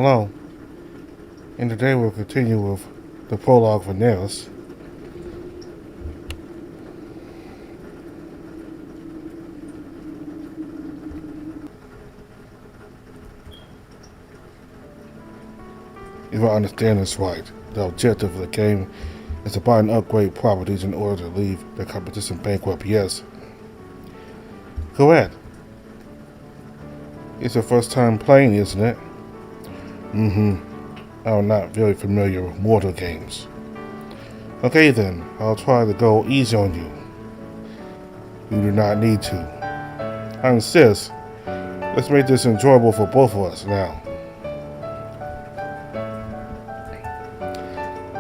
Hello, and today we'll continue with the prologue for Nerus. If I understand this right, the objective of the game is to buy and upgrade properties in order to leave the competition bankrupt, yes? Correct. It's your first time playing, isn't it? I'm not very familiar with mortal games. Okay then, I'll try to go easy on you. You do not need to. I insist. Let's make this enjoyable for both of us now.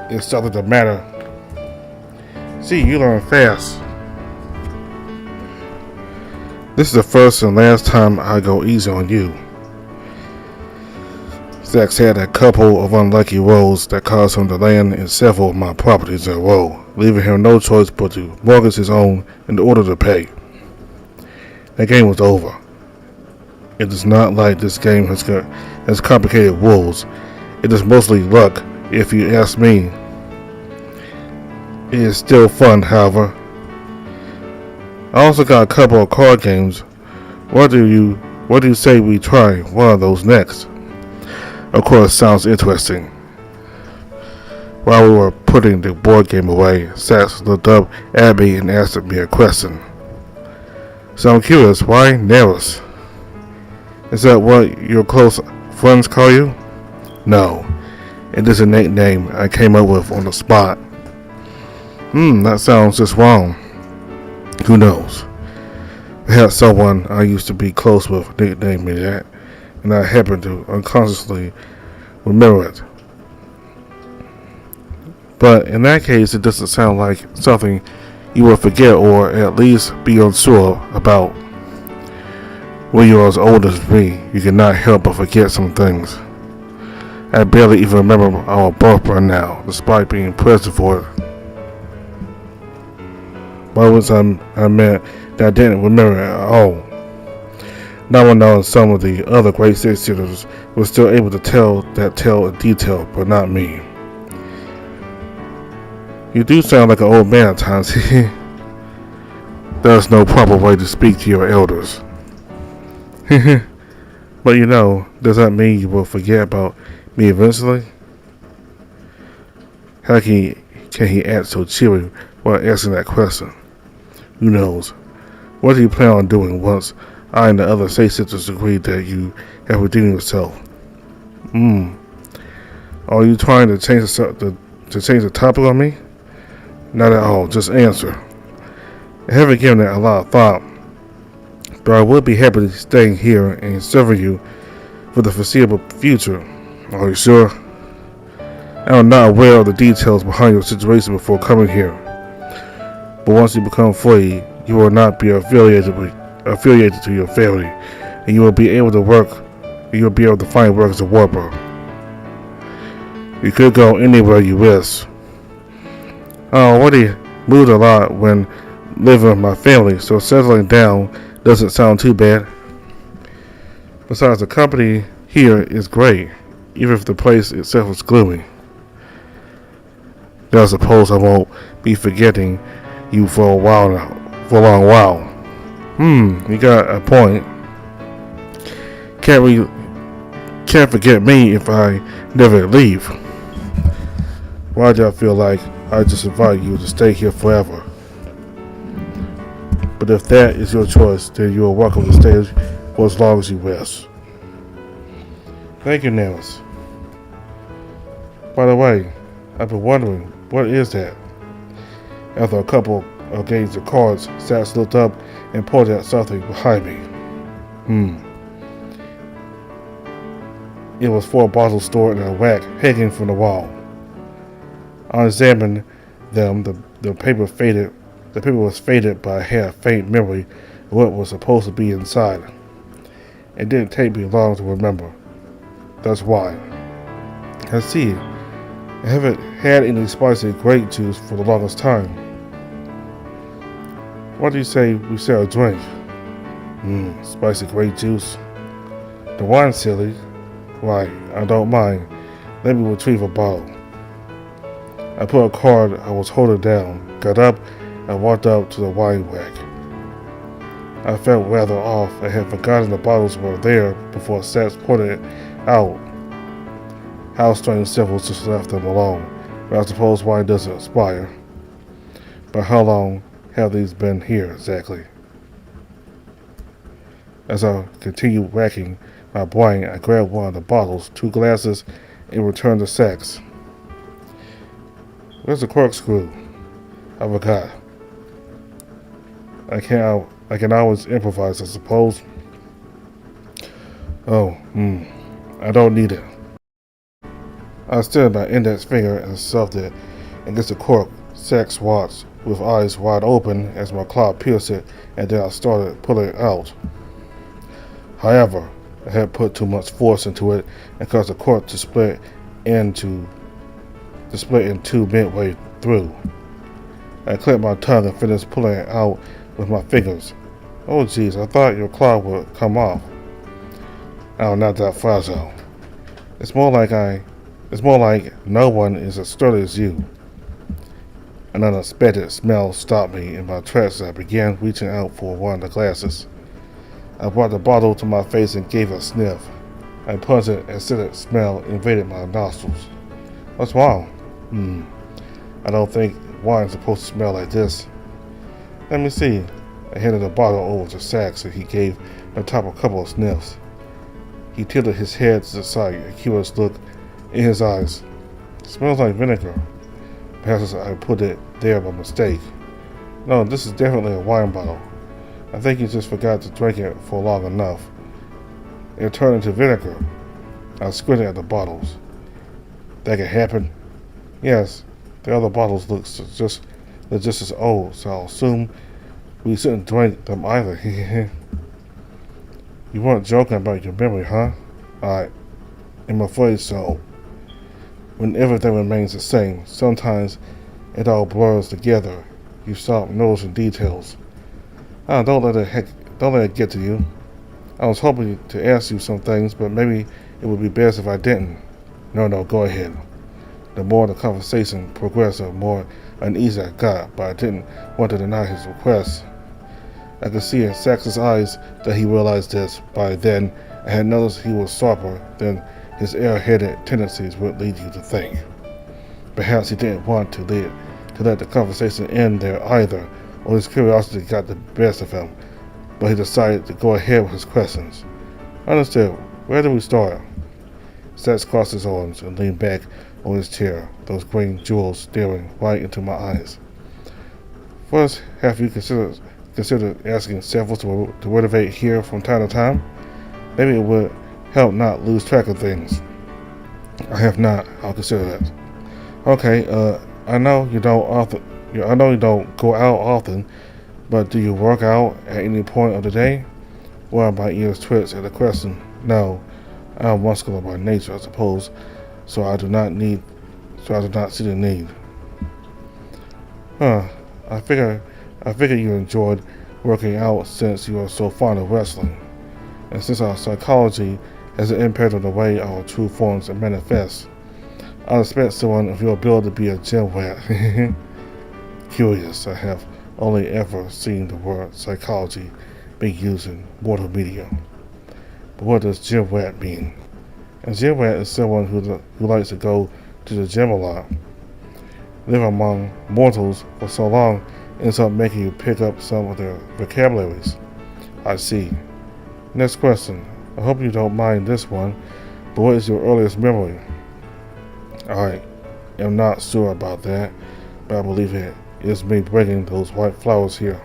It's something the matter. See, you learn fast. This is the first and last time I go easy on you. Zack's had a couple of unlucky rolls that caused him to land in several of my properties in a row, leaving him no choice but to mortgage his own in order to pay. That game was over. It is not like this game has complicated rules. It is mostly luck, if you ask me. It is still fun, however. I also got a couple of card games. What do you say we try one of those next? Of course, sounds interesting. While we were putting the board game away, Sax looked up at me and asked me a question. So I'm curious, why Nerus? Is that what your close friends call you? No, it is a nickname I came up with on the spot. That sounds just wrong. Who knows? Perhaps someone I used to be close with nicknamed me that, and I happened to unconsciously remember it. But in that case, it doesn't sound like something you will forget or at least be unsure about. When you are as old as me, you cannot help but forget some things. I barely even remember our birth by now, despite being present for it. Why was I meant that I didn't remember it at all? Not when knowing some of the other great six-seaters were still able to tell that tale in detail, but not me. You do sound like an old man at times. There's no proper way to speak to your elders. But does that mean you will forget about me eventually? How can he act so cheery while asking that question? Who knows? What do you plan on doing once I and the other six-sisters agree that you have redeemed yourself? Are you trying to change the topic on me? Not at all. Just answer. I haven't given that a lot of thought, but I would be happy to staying here and serving you for the foreseeable future. Are you sure? I am not aware of the details behind your situation before coming here, but once you become free, you will not be affiliated to your family, and you will be able to find work as a warper. You could go anywhere you wish. I already moved a lot when living with my family, so settling down doesn't sound too bad. Besides, the company here is great, even if the place itself is gloomy. Then I suppose I won't be forgetting you for a long while. You got a point. Can't forget me if I never leave. Why do I feel like I just invite you to stay here forever? But if that is your choice, then you are welcome to stay for as long as you wish. Thank you, Nerus. By the way, I've been wondering, what is that? After a couple of games of cards, Sax looked up and pointed at something behind me. It was 4 bottles stored in a rack hanging from the wall. I examined them. The paper was faded, but I had a faint memory of what was supposed to be inside. It didn't take me long to remember. That's why. I see. I haven't had any spicy grape juice for the longest time. What do you say we share a drink? Spicy grape juice. The wine's silly. Right, I don't mind. Let me retrieve a bottle. I put a card I was holding down, got up, and walked up to the wine rack. I felt rather off. I had forgotten the bottles were there before Sax pointed it out. How strange Symbols just left them alone, but I suppose wine doesn't expire. But how long have these been here exactly? As I continued racking my brain, I grabbed one of the bottles, 2 glasses, and returned to Sax. Where's the corkscrew? I forgot. I can always improvise, I suppose. Oh, I don't need it. I extended my index finger and shoved it against the cork. Sax watched with eyes wide open as my claw pierced it, and then I started pulling it out. However, I had put too much force into it and caused the cork to split in two midway through. I clipped my tongue and finished pulling it out with my fingers. Oh geez, I thought your claw would come off. Oh, not that fragile. It's more like no one is as sturdy as you. An unexpected smell stopped me in my tracks as I began reaching out for one of the glasses. I brought the bottle to my face and gave it a sniff. I punched it and acidic smell invaded my nostrils. What's wrong? I don't think wine's supposed to smell like this. Let me see. I handed the bottle over to Sax and he gave the top a couple of sniffs. He tilted his head to the side, a curious look in his eyes. It smells like vinegar. Perhaps I put it there by mistake. No, this is definitely a wine bottle. I think you just forgot to drink it for long enough. It turned into vinegar. I squinted at the bottles. That could happen? Yes, the other bottles look just as old, so I'll assume we shouldn't drink them either. You weren't joking about your memory, huh? I'm afraid so. When everything remains the same, sometimes it all blurs together. You stop noticing details. Don't let it get to you. I was hoping to ask you some things, but maybe it would be best if I didn't. No, go ahead. The more the conversation progressed, the more uneasy I got, but I didn't want to deny his request. I could see in Sax's eyes that he realized this. By then, I had noticed he was sharper than his air-headed tendencies would lead you to think. Perhaps he didn't want to let the conversation end there either, or his curiosity got the best of him, but he decided to go ahead with his questions. Understood. Where do we start? Sax crossed his arms and leaned back on his chair, those green jewels staring right into my eyes. First, have you considered asking Symbols to renovate here from time to time? Maybe it would help not lose track of things. I have not. I'll consider that. Okay, I know you don't go out often, but do you work out at any point of the day? Well, my ears twitched at the question. No, I'm muscular by nature, I suppose, so I do not see the need. I figure you enjoyed working out since you are so fond of wrestling. And since our psychology has an impact on the way our true forms manifest, I expect someone of your ability to be a gym rat. Curious, I have only ever seen the word psychology being used in mortal media. But what does gym rat mean? A gym rat is someone who likes to go to the gym a lot. Live among mortals for so long ends up making you pick up some of their vocabularies. I see. Next question. I hope you don't mind this one, but what is your earliest memory? I am not sure about that, but I believe it is me bringing those white flowers here.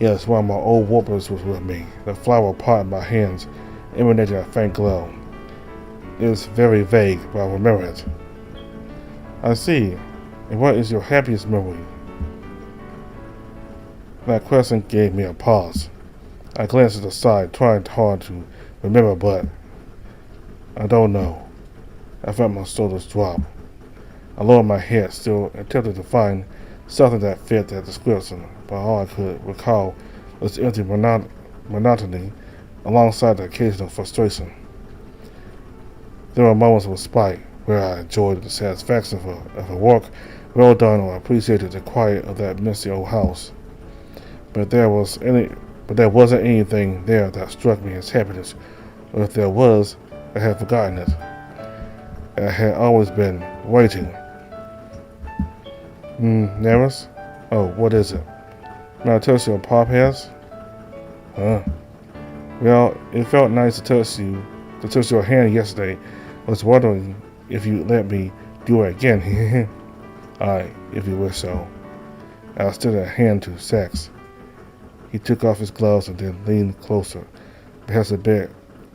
Yes, one of my old warblers was with me. The flower pot in my hands emanated a faint glow. It is very vague, but I remember it. I see. And what is your happiest memory? That question gave me a pause. I glanced to the side, trying hard to remember, but I don't know. I felt my shoulders drop. I lowered my head, still attempted to find something that fit that description, but all I could recall was empty monotony alongside the occasional frustration. There were moments of respite where I enjoyed the satisfaction of a work well done or appreciated the quiet of that misty old house. But there wasn't anything there that struck me as happiness, or if there was, I had forgotten it. I had always been waiting. Nerus? Oh, what is it? May I touch your paw pads? Huh? Well, it felt nice to touch your hand yesterday. I was wondering if you'd let me do it again. Alright, if you wish so. I extended a hand to Sax. He took off his gloves and then leaned closer, perhaps a bit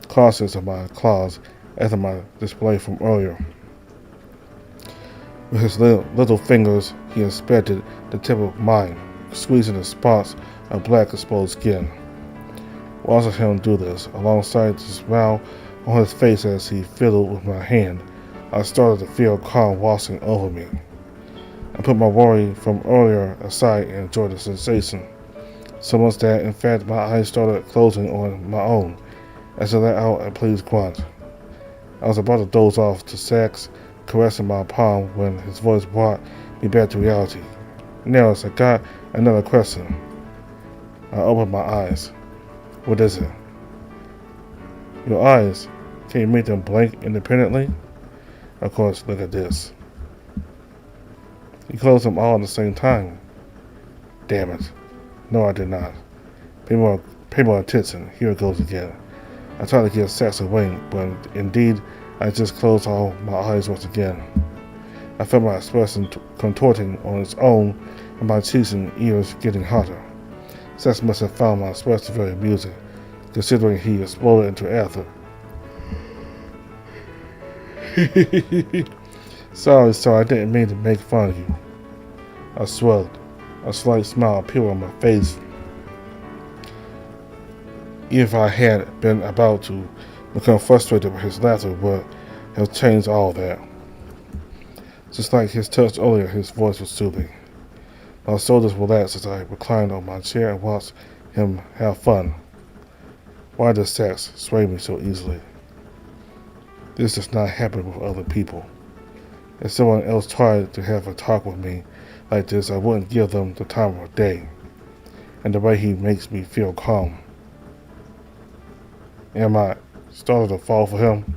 cautious of my claws after my display from earlier. With his little fingers, he inspected the tip of mine, squeezing the spots of black exposed skin. Watching him do this, alongside the smile on his face as he fiddled with my hand, I started to feel calm washing over me. I put my worry from earlier aside and enjoyed the sensation, so much that, in fact, my eyes started closing on my own as I let out a pleased grunt. I was about to doze off to Sax caressing my palm when his voice brought me back to reality. Nerus, I got another question. I opened my eyes. What is it? Your eyes. Can you make them blink independently? Of course, look at this. You closed them all at the same time. Damn it. No, I did not. Pay more attention. Here it goes again. I tried to give Sax a wink, but indeed, I just closed all my eyes once again. I felt my expression contorting on its own, and my cheeks and ears getting hotter. Sax must have found my expression very amusing, considering he exploded into laughter. Sorry, I didn't mean to make fun of you. I shrugged. A slight smile appeared on my face. If I had been about to become frustrated by his laughter, would have changed all that. Just like his touch earlier, his voice was soothing. My shoulders relaxed as I reclined on my chair and watched him have fun. Why does Sax sway me so easily? This does not happen with other people. If someone else tried to have a talk with me like this, I wouldn't give them the time of day. And the way he makes me feel calm. Am I starting to fall for him?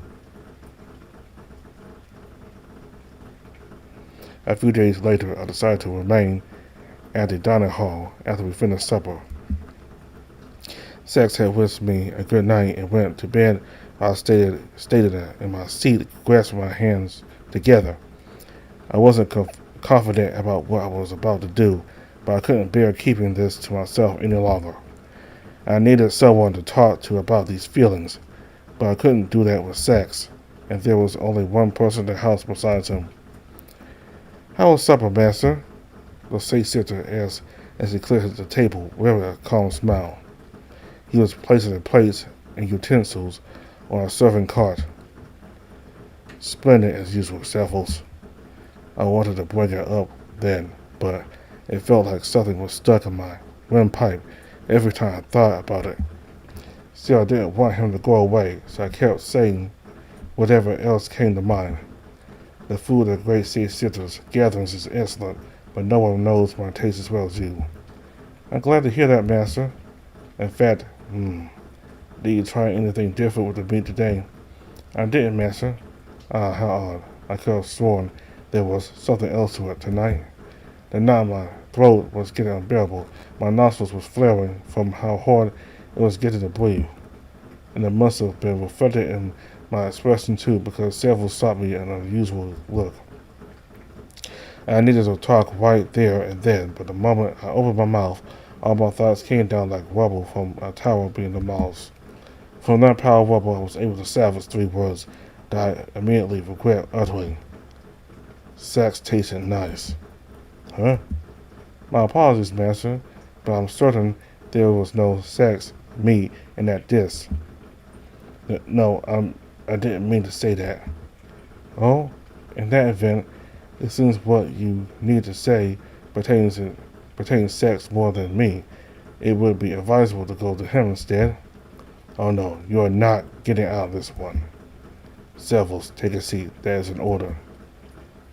A few days later, I decided to remain at the dining hall after we finished supper. Sax had wished me a good night and went to bed. I stayed in my seat, grasping my hands together. I wasn't confident about what I was about to do, but I couldn't bear keeping this to myself any longer. I needed someone to talk to about these feelings, but I couldn't do that with Sax, and there was only one person in the house besides him. How was supper, master? The sitter asked as he cleared the table with a calm smile. He was placing the plates and utensils on a serving cart. Splendid as usual, Cephals. I wanted to break it up then, but it felt like something was stuck in my windpipe every time I thought about it. Still, I didn't want him to go away, so I kept saying whatever else came to mind. The food at Great Sea Sitters gatherings is excellent, but no one knows my taste as well as you. I'm glad to hear that, master. In fact, did you try anything different with the meat today? I didn't, master. Ah, how odd. I could have sworn there was something else to it tonight. The knot in my throat was getting unbearable. My nostrils was flaring from how hard it was getting to breathe. And it must have been reflected in my expression too, because several stopped me an unusual look. I needed to talk right there and then, but the moment I opened my mouth, all my thoughts came down like rubble from a tower being demolished. From that pile of rubble, I was able to salvage 3 words that I immediately regret uttering. Sax tasted nice. Huh? My apologies, master, but I'm certain there was no Sax meat in that dish. No, I didn't mean to say that. Oh, in that event, it seems what you need to say pertains Sax more than me. It would be advisable to go to him instead. Oh no, you are not getting out of this one. Severus, take a seat. That is an order.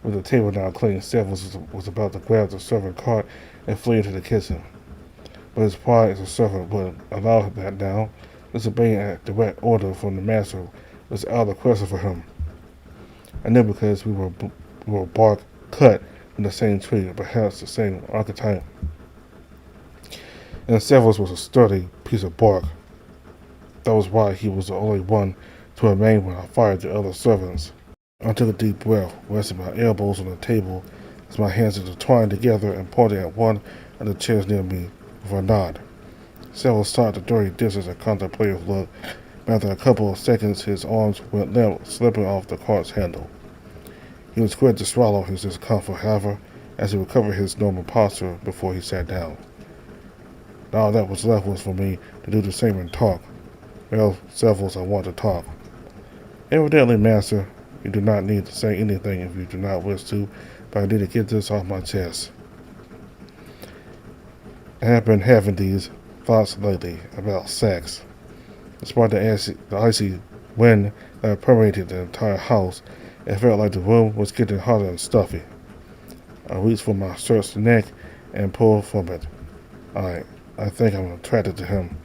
With the table now clean, Severus was about to grab the servant cart and flee into the kitchen. But his pride as a servant would allow that now. Disobeying a direct order from the master was out of the question for him. I knew because we were bark cut from the same tree, perhaps the same archetype. And Severus was a sturdy piece of bark. That was why he was the only one to remain when I fired the other servants. I took a deep breath, resting my elbows on the table as my hands intertwined together and pointing at one of the chairs near me with a nod. Severus stopped the dirty dishes and contemplative look. After a couple of seconds, his arms went limp, slipping off the cart's handle. He was quick to swallow his discomfort, however, as he recovered his normal posture before he sat down. All that was left was for me to do the same and talk. Well, Severus, I want to talk. Evidently, Master, you do not need to say anything if you do not wish to, but I need to get this off my chest. I have been having these thoughts lately about sex. Despite the icy wind that permeated the entire house, it felt like the room was getting hotter and stuffy. I reached for my shirt's neck and pulled from it. I think I'm attracted to him.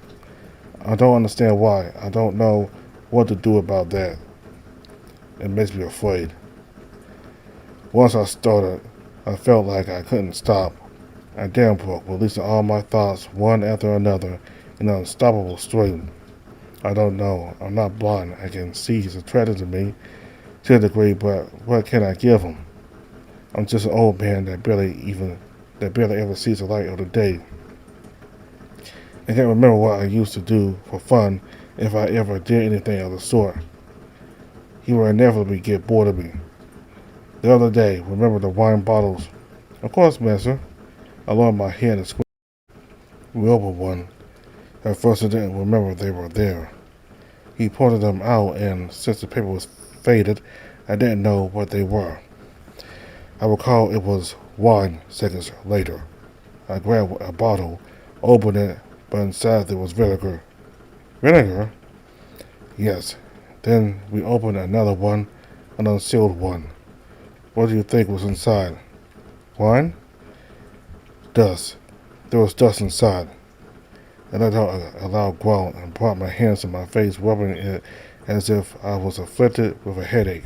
I don't understand why. I don't know what to do about that. It makes me afraid. Once I started, I felt like I couldn't stop. I dam broke, releasing all my thoughts one after another in an unstoppable stream. I don't know. I'm not blind. I can see he's attracted to me to a degree, but what can I give him? I'm just an old man that barely ever sees the light of the day. I can't remember what I used to do for fun if I ever did anything of the sort. He will inevitably get bored of me. The other day, remember the wine bottles? Of course, Master. I lowered my head and squeezed. We opened one. At first I didn't remember they were there. He pointed them out, and since the paper was faded, I didn't know what they were. I recall it was wine seconds later. I grabbed a bottle, opened it, but inside there was vinegar. Vinegar? Yes. Then we opened another one, an unsealed one. What do you think was inside? Wine? Dust. There was dust inside. I let out a loud groan and brought my hands to my face, rubbing it as if I was afflicted with a headache.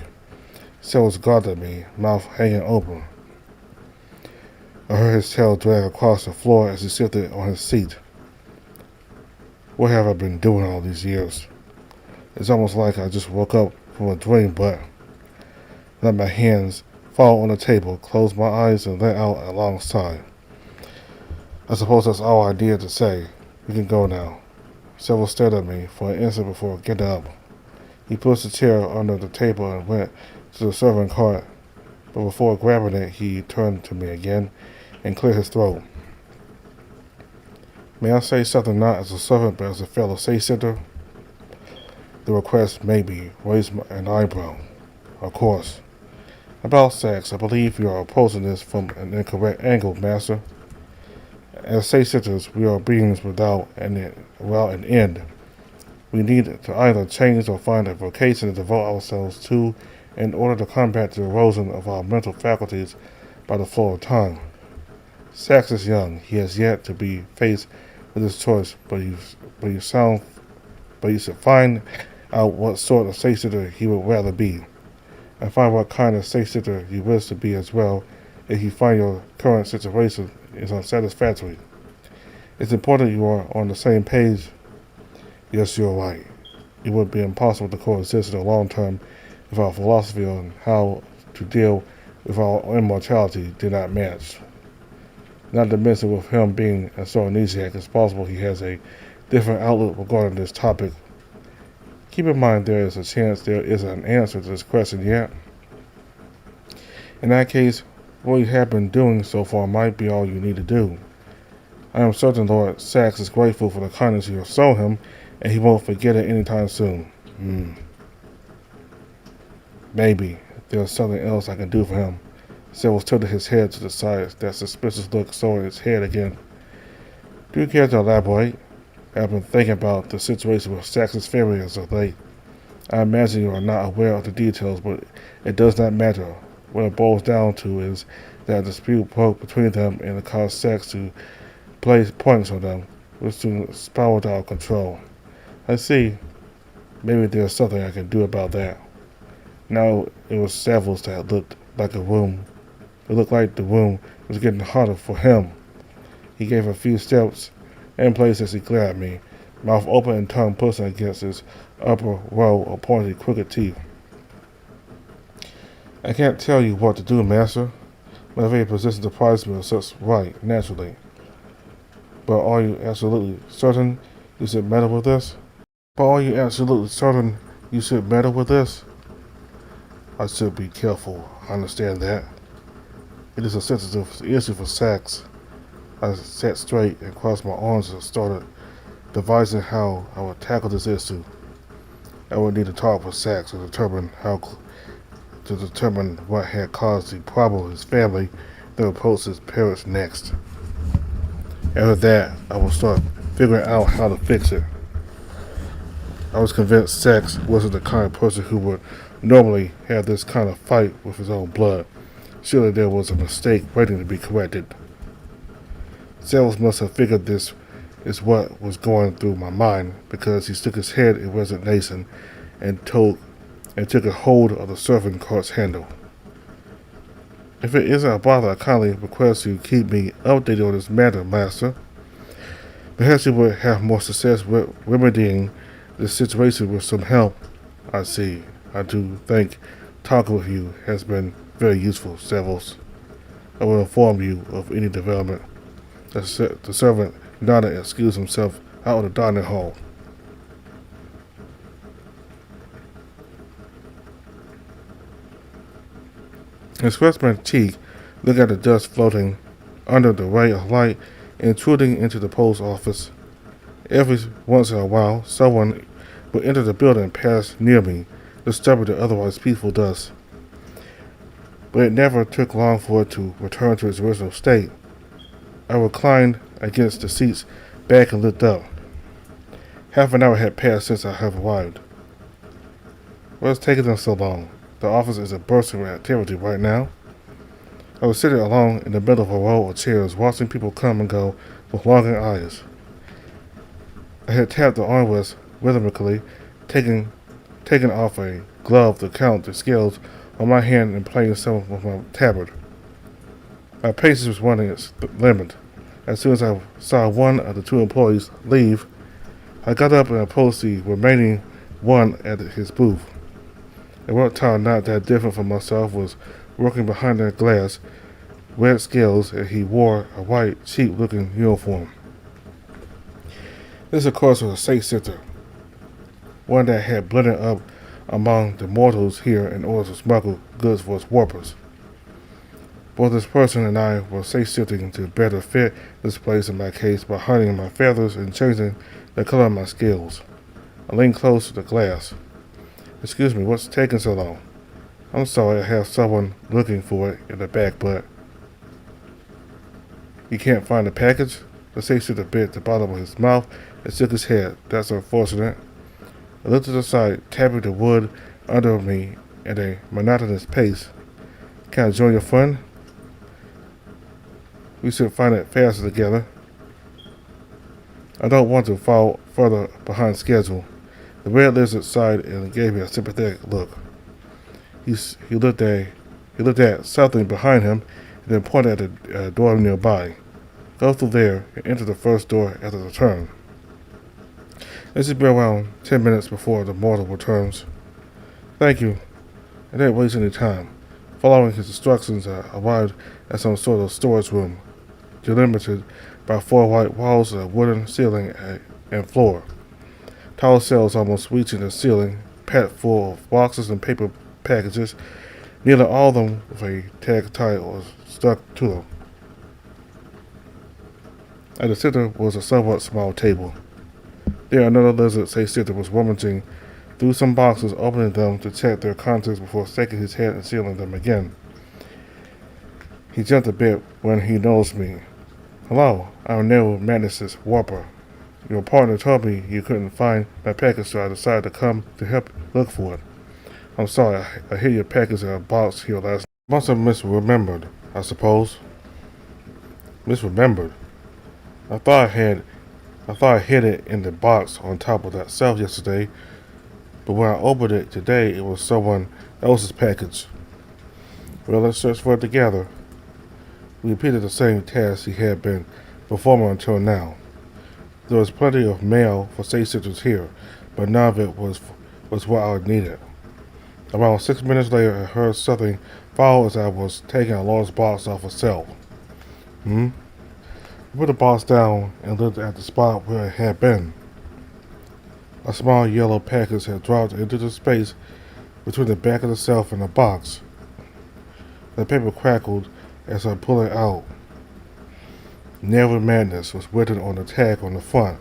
Severus glared at me, mouth hanging open. I heard his tail drag across the floor as he shifted on his seat. What have I been doing all these years? It's almost like I just woke up from a dream, but I let my hands fall on the table, closed my eyes, and let out a long sigh. I suppose that's all I needed to say. We can go now. Severus stared at me for an instant before getting up. He pushed the chair under the table and went to the servant cart, but before grabbing it, he turned to me again and cleared his throat. May I say something not as a servant but as a fellow say-sitter? The request made me raise an eyebrow. Of course. About sex, I believe you are approaching this from an incorrect angle, Master. As say-sitters, we are beings without an end. We need to either change or find a vocation to devote ourselves to in order to combat the erosion of our mental faculties by the flow of time. Sax is young. He has yet to be faced with his choice, but you should find out what sort of say-sitter he would rather be, and find what kind of say-sitter you wish to be as well if you find your current situation is unsatisfactory. It's important you are on the same page. Yes, you're right. It would be impossible to coexist in the long term if our philosophy on how to deal with our immortality did not match. Not to mention with him being a Sornesiac, it's possible he has a different outlook regarding this topic. Keep in mind there is a chance there isn't an answer to this question yet. In that case, what you have been doing so far might be all you need to do. I am certain Lord Sax is grateful for the kindness you have shown him, and he won't forget it anytime soon. Maybe there's something else I can do for him. Severus tilted his head to the side, that suspicious look soaring his head again. Do you care to elaborate? I've been thinking about the situation with Sax's family as of late. I imagine you are not aware of the details, but it does not matter. What it boils down to is that a dispute broke between them and it caused Sex to place points on them, which soon spiraled out of control. I see. Maybe there's something I can do about that. Now it was Savills that looked like a room. It looked like the room was getting harder for him. He gave a few steps in place as he glared at me, mouth open and tongue pushing against his upper row of pointed, crooked teeth. I can't tell you what to do, Master. My very position deprives me of such right, naturally. But are you absolutely certain you should meddle with this? I should be careful. I understand that. It is a sensitive issue for Sax. I sat straight and crossed my arms and started devising how I would tackle this issue. I would need to talk with Sax to determine what had caused the problem with his family, then approach his parents next. After that, I would start figuring out how to fix it. I was convinced Sax wasn't the kind of person who would normally have this kind of fight with his own blood. Surely there was a mistake waiting to be corrected. Savills must have figured this is what was going through my mind, because he shook his head in resignation and took a hold of the serving cart's handle. If it isn't a bother, I kindly request you keep me updated on this matter, Master. Perhaps you would have more success with remedying this situation with some help. I see. I do think talking with you has been very useful, Savills. I will inform you of any development. The servant nodded and excused himself out of the dining hall. I scratched my cheek, looking at the dust floating under the ray of light intruding into the post office. Every once in a while, someone would enter the building and pass near me, disturbing the otherwise peaceful dust. But it never took long for it to return to its original state. I reclined against the seat's back and looked up. Half an hour had passed since I had arrived. What is taking them so long? The office is bursting with activity right now. I was sitting alone in the middle of a row of chairs, watching people come and go with longing eyes. I had tapped the armrest rhythmically, taking off a glove to count the scales on my hand and playing some with my tabard. My patience was running its limit. As soon as I saw one of the two employees leave, I got up and approached the remaining one at his booth. A reptile not that different from myself was working behind that glass, red scales, and he wore a white, cheap-looking uniform. This, of course, was a safe sitter, one that had blended up among the mortals here in order to smuggle goods for its warpers. Both this person and I were safe-sitting to better fit this place in my case by hiding my feathers and changing the color of my scales. I leaned close to the glass. Excuse me, what's taking so long? I'm sorry, I have someone looking for it in the back, but... You can't find the package? The safe-sitter bit the bottom of his mouth and shook his head. That's unfortunate. I looked to the side, tapping the wood under me at a monotonous pace. Can I join your fun? We should find it faster together. I don't want to fall further behind schedule. The red lizard sighed and gave me a sympathetic look. He looked at something behind him and then pointed at a door nearby. Go through there and enter the first door after the turn. It should be around 10 minutes before the mortal returns. Thank you. I didn't waste any time. Following his instructions, I arrived at some sort of storage room, delimited by 4 white walls, a wooden ceiling, and floor. Tall cells almost reaching the ceiling, packed full of boxes and paper packages, nearly all of them with a tag tied or stuck to them. At the center was a somewhat small table. There, another lizard safe-sitter was rummaging through some boxes, opening them to check their contents before shaking his head and sealing them again. He jumped a bit when he noticed me. Hello, I'm Nerus Madness's warper. Your partner told me you couldn't find my package, so I decided to come to help look for it. I'm sorry, I hid your package in a box here last night. Must have misremembered, I suppose. Misremembered? I thought I hid it in the box on top of that shelf yesterday, but when I opened it today, it was someone else's package. Well, let's search for it together. We repeated the same task he had been performing until now. There was plenty of mail for safe sisters here, but none of it was what I needed. Around 6 minutes later, I heard something fall as I was taking a large box off a shelf. I put the box down and looked at the spot where it had been. A small yellow package had dropped into the space between the back of the shelf and the box. The paper crackled as I pulled it out. Never Madness was written on the tag on the front.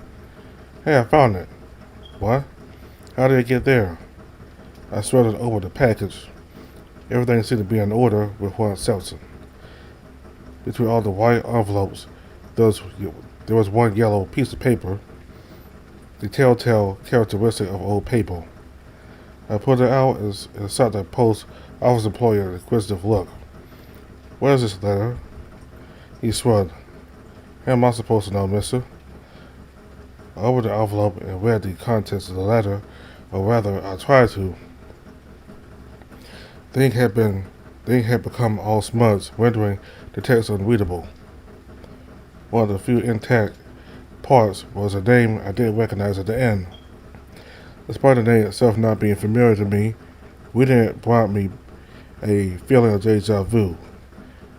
Hey, I found it. What? How did it get there? I strutted over the package. Everything seemed to be in order with one exception. Between all the white envelopes, there was one yellow piece of paper, the telltale characteristic of old paper. I pulled it out and saw the post office employee an inquisitive look. What is this letter? He shrugged. How am I supposed to know, mister? I opened the envelope and read the contents of the letter, or rather, I tried to. The ink had become all smudged, rendering the text unreadable. One of the few intact parts was a name I didn't recognize at the end. Despite the name itself not being familiar to me, reading it brought me a feeling of deja vu.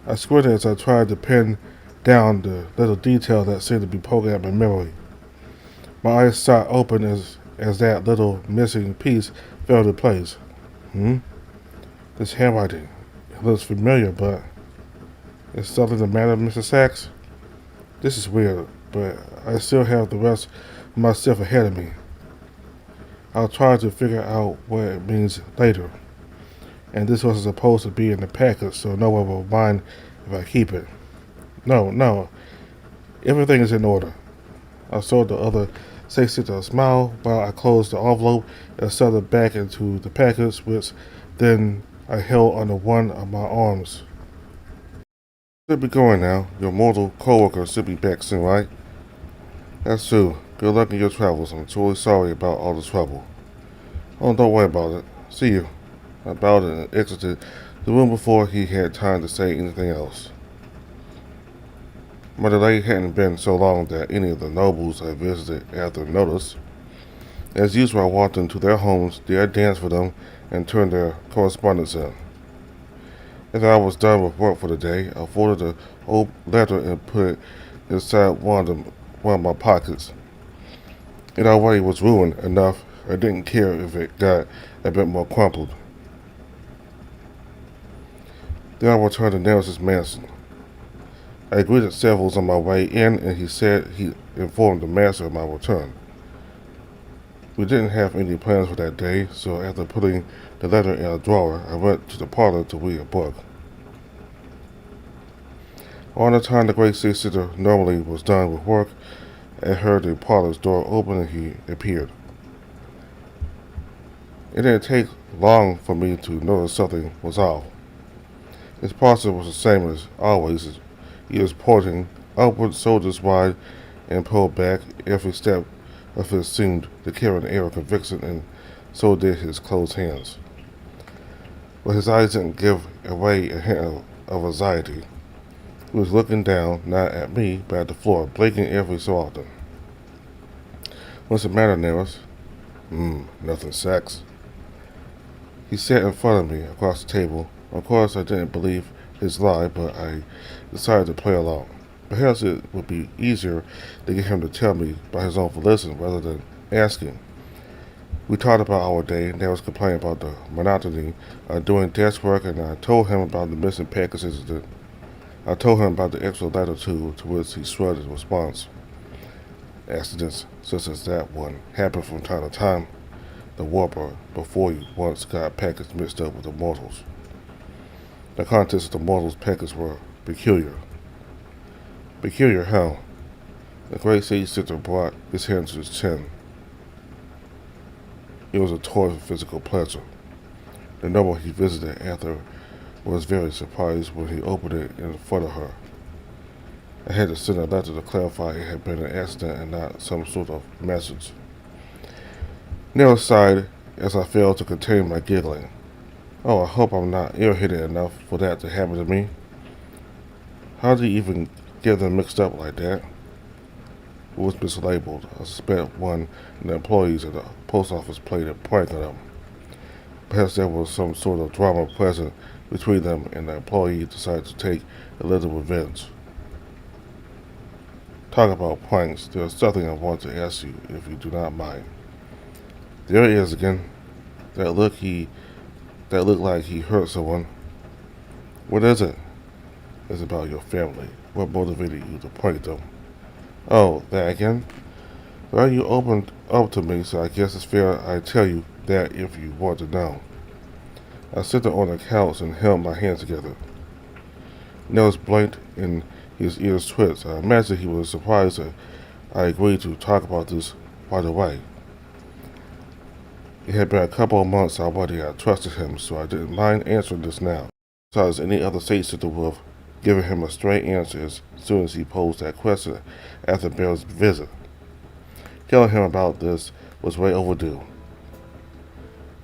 I squinted as I tried to pin down the little detail that seemed to be poking at my memory. My eyes shot open as that little missing piece fell into place. This handwriting. It looks familiar, but is something the matter, Mr. Sachs? This is weird, but I still have the rest of myself ahead of me. I'll try to figure out what it means later. And this wasn't supposed to be in the package, so no one will mind if I keep it. No. Everything is in order. I saw the other safe sister a smile while I closed the envelope and shoved it back into the package, which then I held under one of my arms. Should be going now. Your mortal co-worker should be back soon, right? That's true. Good luck in your travels. I'm truly sorry about all the trouble. Oh, don't worry about it. See you. I bowed and exited the room before he had time to say anything else. My delay hadn't been so long that any of the nobles I visited after noticed. As usual, I walked into their homes, did a dance for them, and turned their correspondence in. After I was done with work for the day, I folded the old letter and put it inside one of my pockets. It already was ruined enough. I didn't care if it got a bit more crumpled. Then I returned to Nerus' mansion. I greeted several on my way in, and he said he informed the master of my return. We didn't have any plans for that day, so after putting the letter in a drawer, I went to the parlor to read a book. Around the time the great safe sitter normally was done with work, I heard the parlor's door open and he appeared. It didn't take long for me to notice something was off. His posture was the same as always. He was pointing upward, shoulders wide, and pulled back. Every step of his seemed to carry an air of conviction, and so did his closed hands. But his eyes didn't give away a hint of anxiety. He was looking down, not at me, but at the floor, blinking every so often. What's the matter, Nerus? Nothing, Sachs. He sat in front of me, across the table. Of course, I didn't believe his lie, but I decided to play along. Perhaps it would be easier to get him to tell me by his own volition rather than asking. We talked about our day, and Nerus complained about the monotony of doing desk work, and I told him about the missing package incident. I told him about the extra letter too, to which he shrugged in response. Accidents such as that one happen from time to time. The warper before you once got a package mixed up with the mortals. The contents of the mortals' package were peculiar. Peculiar how? The great sage center brought his hand to his chin. It was a toy for physical pleasure. The noble he visited after was very surprised when he opened it in front of her. I had to send a letter to clarify it had been an accident and not some sort of message. Nerus sighed as I failed to contain my giggling. Oh, I hope I'm not irritated enough for that to happen to me. How did you even get them mixed up like that? It was mislabeled. I suspect one of the employees at the post office played a prank on them. Perhaps there was some sort of drama present between them and the employee decided to take a little revenge. Talk about pranks, there's something I want to ask you, if you do not mind. There he is again. That looked like he hurt someone. What is it? It's about your family. What motivated you to prank them? Oh, that again? Well, you opened up to me, so I guess it's fair I tell you that if you want to know. I sat on the couch and held my hands together. Nerus blinked and his ears twitched. I imagine he was surprised that I agreed to talk about this right away. It had been a couple of months already I trusted him, so I didn't mind answering this now. Besides, any other sage sister would have given him a straight answer as soon as he posed that question after Bill's visit. Telling him about this was way overdue.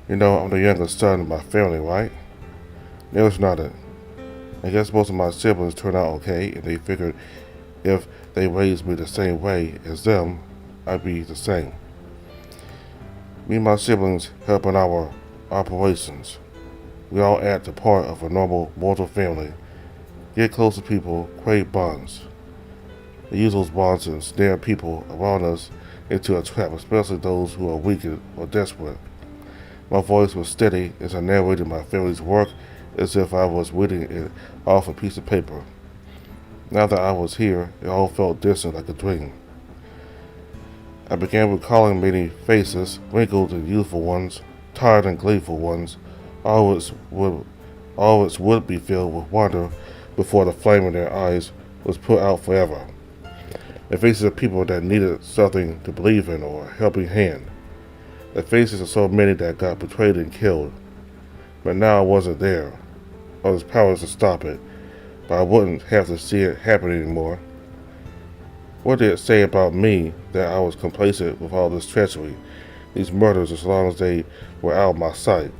You know, I'm the youngest son of my family, right? Nerus nodded. I guess most of my siblings turned out okay, and they figured if they raised me the same way as them, I'd be the same. Me and my siblings help in our operations. We all act the part of a normal mortal family. Get close to people, create bonds. They use those bonds to ensnare people around us into a trap, especially those who are weak or desperate. My voice was steady as I narrated my family's work as if I was reading it off a piece of paper. Now that I was here, it all felt distant like a dream. I began recalling many faces, wrinkled and youthful ones, tired and gleeful ones. All its would be filled with wonder before the flame in their eyes was put out forever. The faces of people that needed something to believe in or a helping hand. The faces of so many that got betrayed and killed. But now I wasn't there. I was powerless to stop it, but I wouldn't have to see it happen anymore. What did it say about me that I was complacent with all this treachery, these murders, as long as they were out of my sight?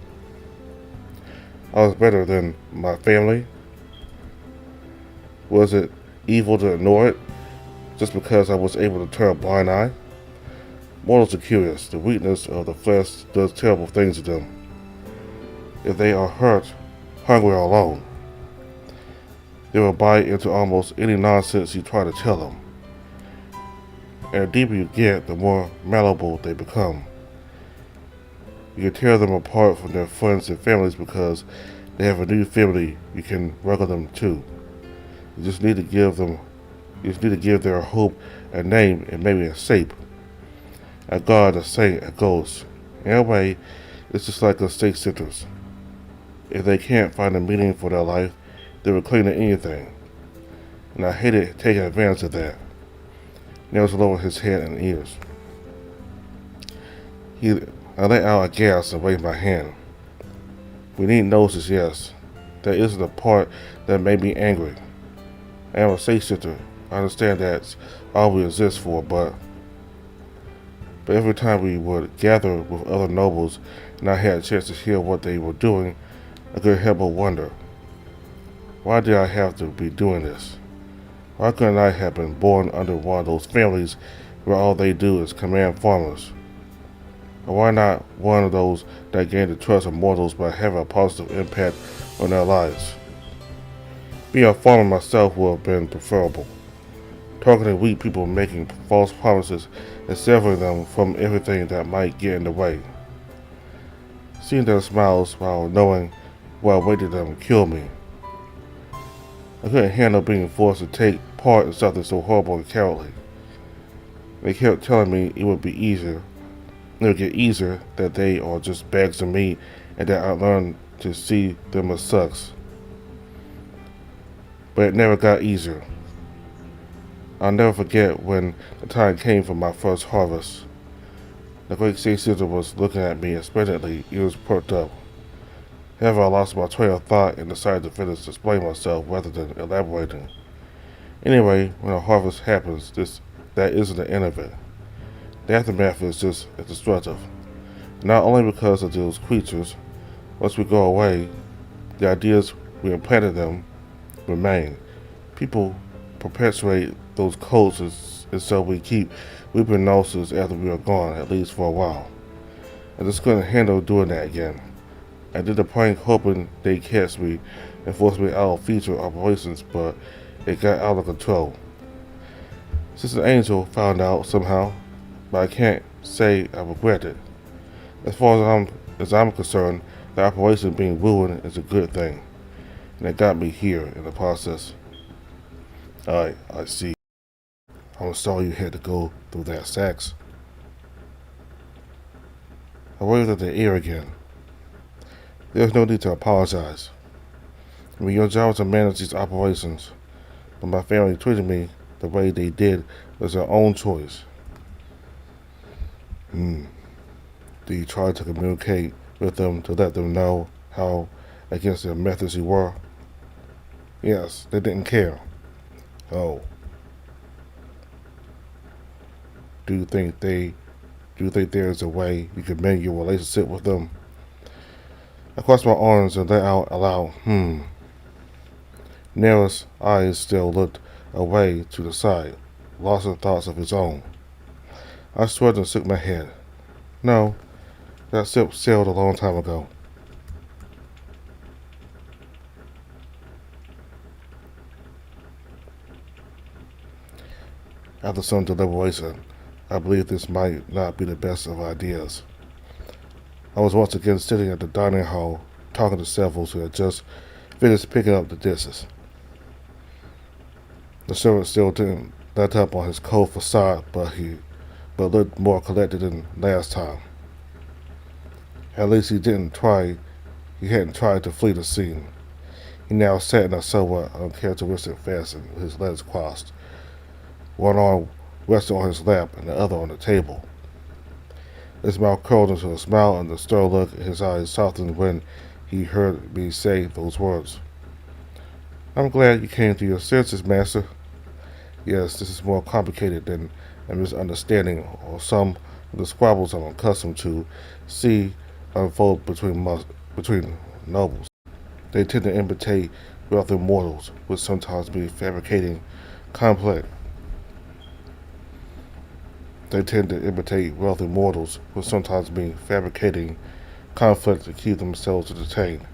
I was better than my family? Was it evil to ignore it, just because I was able to turn a blind eye? Mortals are curious. The weakness of the flesh does terrible things to them. If they are hurt, hungry, or alone, they will buy into almost any nonsense you try to tell them. And the deeper you get, the more malleable they become. You can tear them apart from their friends and families because they have a new family you can welcome them to. You just need to give their hope a name and maybe a shape. A god, a saint, a ghost. In a way, it's just like the state centers. If they can't find a meaning for their life, they will cling to anything. And I hated taking advantage of that. Nerus lowered his head and ears. I let out a gasp and waved my hand. We need noses, yes. That isn't the part that made me angry. I am a sage sister. I understand that's all we exist for, but every time we would gather with other nobles and I had a chance to hear what they were doing, I couldn't help but wonder, why did I have to be doing this? Why couldn't I have been born under one of those families where all they do is command farmers? Or why not one of those that gain the trust of mortals by having a positive impact on their lives? Being a farmer myself would have been preferable. Talking to weak people, making false promises, and severing them from everything that might get in the way. Seeing their smiles while knowing what awaited them killed me. I couldn't handle being forced to take part in something so horrible and cowardly. They kept telling me it would get easier, that they are just bags of meat, and that I learned to see them as sucks. But it never got easier. I'll never forget when the time came for my first harvest. The great sea caesar was looking at me expectantly, ears perked up. However, I lost my train of thought and decided to finish explaining myself rather than elaborating. Anyway, when a harvest happens, that isn't the end of it. The aftermath is just as destructive. Not only because of those creatures, once we go away, the ideas we implanted them remain. People perpetuate those codes, and so we keep weeping noses after we are gone, at least for a while. I just couldn't handle doing that again. I did a prank hoping they'd catch me and force me out of future operations, but it got out of control. Sister Angel found out somehow, but I can't say I regret it. As far as I'm concerned, the operation being ruined is a good thing, and it got me here in the process. I see. I'm sorry you had to go through that, Sax. I waved at the ear again. There's no need to apologize. I mean, your job is to manage these operations, but my family treated me the way they did was their own choice. Do you try to communicate with them to let them know how against their methods you were? Yes, they didn't care. Oh. Do you think there's a way you could mend your relationship with them? I crossed my arms and let out a loud Nerus' eyes still looked away to the side, lost in thoughts of his own. I shrugged and shook my head. No, that ship sailed a long time ago. After some deliberation, I believe this might not be the best of ideas. I was once again sitting at the dining hall, talking to several who had just finished picking up the dishes. The servant still didn't let up on his cold facade, but looked more collected than last time. At least he hadn't tried to flee the scene. He now sat in a somewhat uncharacteristic fashion with his legs crossed, one arm resting on his lap and the other on the table. His mouth curled into a smile, and the stern look in his eyes softened when he heard me say those words. I'm glad you came to your senses, Master. Yes, this is more complicated than a misunderstanding or some of the squabbles I'm accustomed to see unfold between nobles. They tend to imitate wealthy mortals, which sometimes be fabricating complex. They tend to imitate wealthy mortals, which sometimes mean fabricating conflict to keep themselves entertained.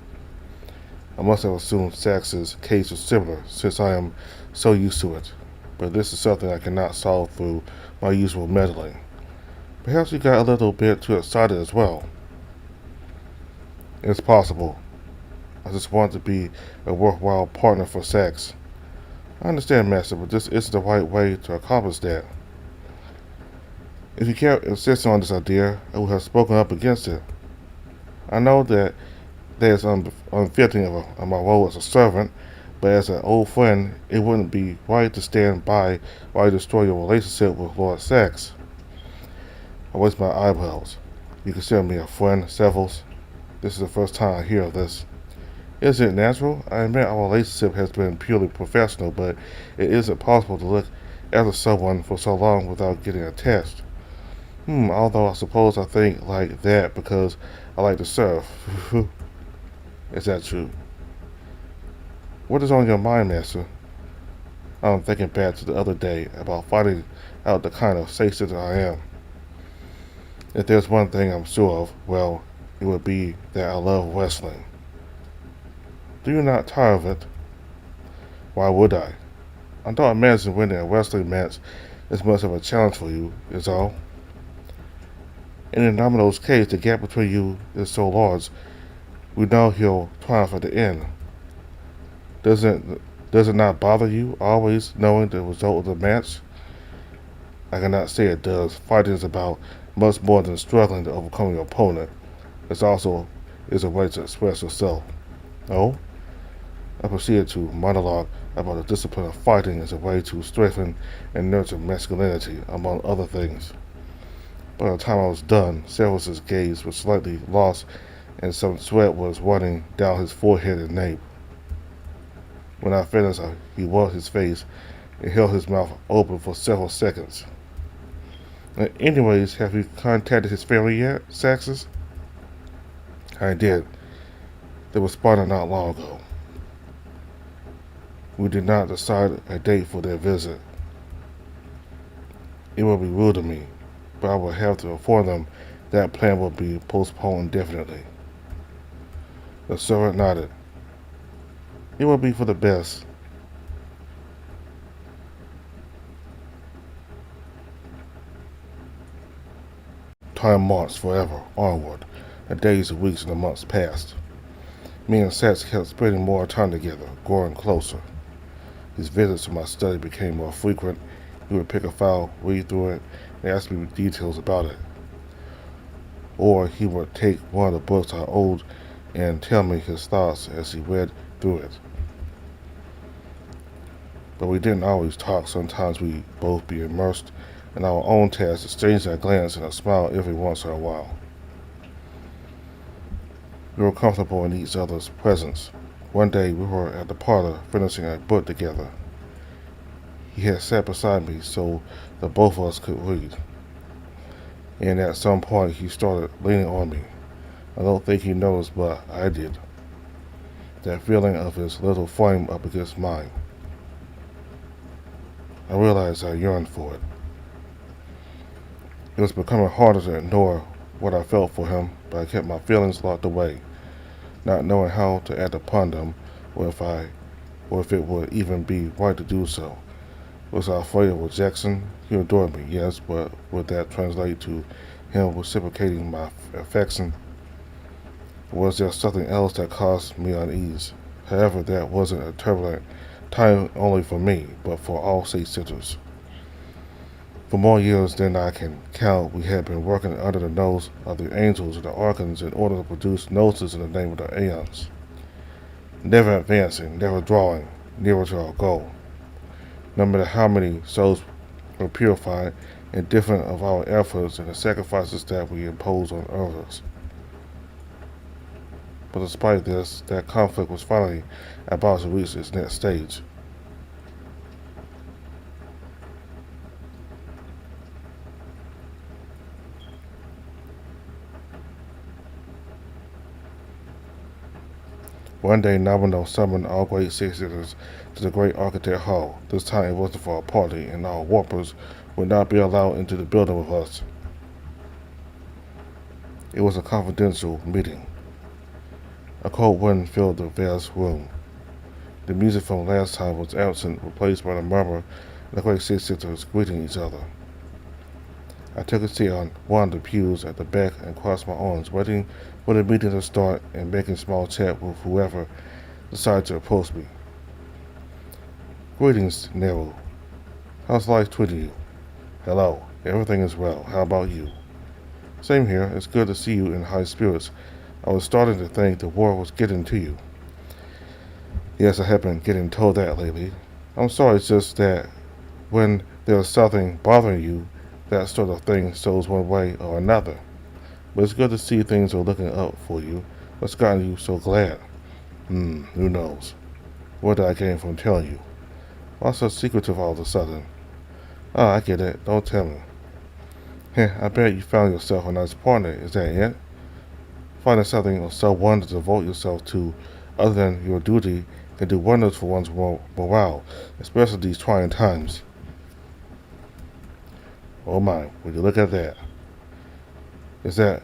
I must have assumed Sax's case was similar, since I am so used to it, but this is something I cannot solve through my usual meddling. Perhaps you got a little bit too excited as well. It's possible. I just want to be a worthwhile partner for Sax. I understand, Master, but this isn't the right way to accomplish that. If you kept insisting on this idea, I would have spoken up against it. I know that is unfitting of my role as a servant, but as an old friend, it wouldn't be right to stand by while you destroy your relationship with Lord Sax. I raised my eyebrows. You consider me a friend, Sevils? This is the first time I hear of this. Isn't it natural? I admit our relationship has been purely professional, but it isn't possible to look after someone for so long without getting attached. Although I suppose I think like that because I like to serve. Is that true? What is on your mind, Master? I'm thinking back to the other day about finding out the kind of satan I am. If there's one thing I'm sure of, well, it would be that I love wrestling. Do you not tire of it? Why would I? I don't imagine winning a wrestling match is much of a challenge for you, is all. In Domino's case, the gap between you is so large, we know he'll triumph at the end. Does it not bother you always knowing the result of the match? I cannot say it does. Fighting is about much more than struggling to overcome your opponent. It also is a way to express yourself. Oh? I proceeded to monologue about the discipline of fighting as a way to strengthen and nurture masculinity, among other things. By the time I was done, Severus's gaze was slightly lost and some sweat was running down his forehead and nape. When I finished, he rubbed his face and held his mouth open for several seconds. Anyways, have you contacted his family yet, Saxus? I did. They responded not long ago. We did not decide a date for their visit. It would be rude of me, but I will have to inform them that plan will be postponed indefinitely. The servant nodded. It will be for the best. Time marched forever onward. The days, the weeks, and the months passed. Me and Sats kept spending more time together, growing closer. His visits to my study became more frequent. He would pick a file, read through it, and ask me details about it. Or he would take one of the books I owed and tell me his thoughts as he read through it. But we didn't always talk. Sometimes we'd both be immersed in our own tasks, exchanging a glance and a smile every once in a while. We were comfortable in each other's presence. One day we were at the parlor finishing a book together. He had sat beside me so that both of us could read. And at some point he started leaning on me. I don't think he noticed, but I did. That feeling of his little frame up against mine. I realized I yearned for it. It was becoming harder to ignore what I felt for him, but I kept my feelings locked away, not knowing how to act upon them, or if it would even be right to do so. Was I afraid of rejection? He adored me, yes, but would that translate to him reciprocating my affection? Or was there something else that caused me unease? However, that wasn't a turbulent time only for me, but for all state sitters. For more years than I can count, we had been working under the nose of the angels and the archons in order to produce gnosis in the name of the aeons. Never advancing, never drawing nearer to our goal. No matter how many souls were purified, indifferent of our efforts and the sacrifices that we impose on others. But despite this, that conflict was finally about to reach its next stage. One day, Nabino summoned all great six-sitters to the great architect hall. This time it wasn't for a party, and our warpers would not be allowed into the building with us. It was a confidential meeting. A cold wind filled the vast room. The music from last time was absent, replaced by the murmur of the great six-sitters greeting each other. I took a seat on one of the pews at the back and crossed my arms, waiting for the meeting to start and making small chat with whoever decided to approach me. Greetings, Nerus. How's life treating you? Hello, everything is well. How about you? Same here. It's good to see you in high spirits. I was starting to think the war was getting to you. Yes, I have been getting told that lately. I'm sorry, it's just that when there's something bothering you, that sort of thing shows one way or another. But it's good to see things are looking up for you. What's gotten you so glad? Who knows? What did I gain from telling you? Why so secretive all of a sudden? Oh, I get it. Don't tell me. I bet you found yourself a nice partner. Is that it? Finding something or someone to devote yourself to other than your duty can do wonders for one's morale, especially these trying times. Oh my, would you look at that? That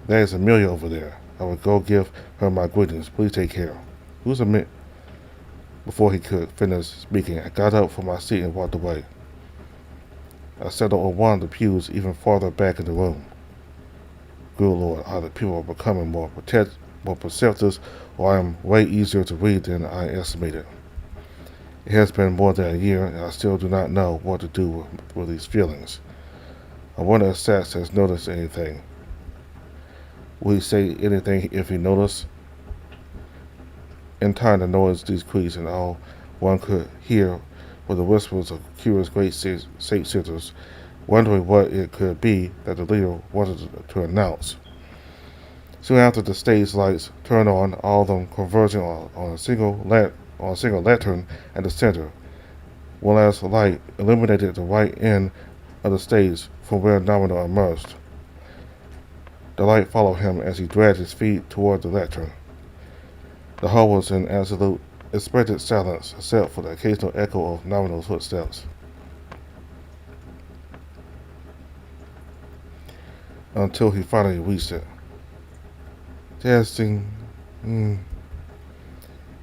is Amelia over there. I will go give her my greetings. Please take care. Who's Amelia? Before he could finish speaking, I got up from my seat and walked away. I settled on one of the pews even farther back in the room. Good Lord, either people are becoming more perceptive, or I am way easier to read than I estimated. It has been more than a year, and I still do not know what to do with these feelings. I wonder if Sats has noticed anything. Will he say anything if he noticed? In time, the noise decreased, and all one could hear were the whispers of curious great sitters, wondering what it could be that the leader wanted to announce. Soon after, the stage lights turned on, all of them converging on a single lantern at the center. One last light illuminated the right end of the stage from where Domino emerged. The light followed him as he dragged his feet toward the lantern. The hall was in absolute expectant silence, except for the occasional echo of Domino's footsteps. Until he finally reached it. Testing.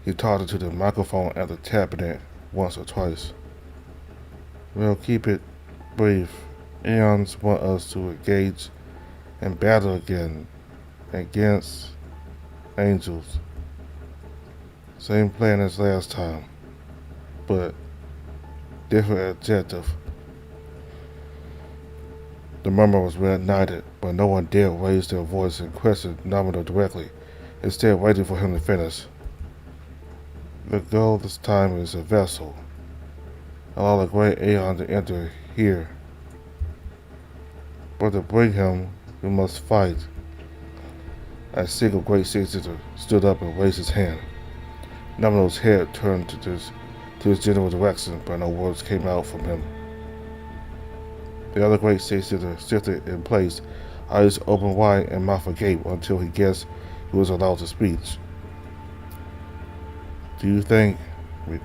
He talked into the microphone after tapping it once or twice. We'll keep it brief. Aeons want us to engage and battle again against angels. Same plan as last time, but different objective. The murmur was reignited, but no one dared raise their voice and question Domino directly, instead waiting for him to finish. The goal this time is a vessel. Allow the great Aeon to enter here. But to bring him, we must fight. A single great citizen stood up and raised his hand. Domino's head turned to his general direction, but no words came out from him. The other great citizen shifted in place, eyes open wide and mouth agape until he guessed he was allowed to speak. Do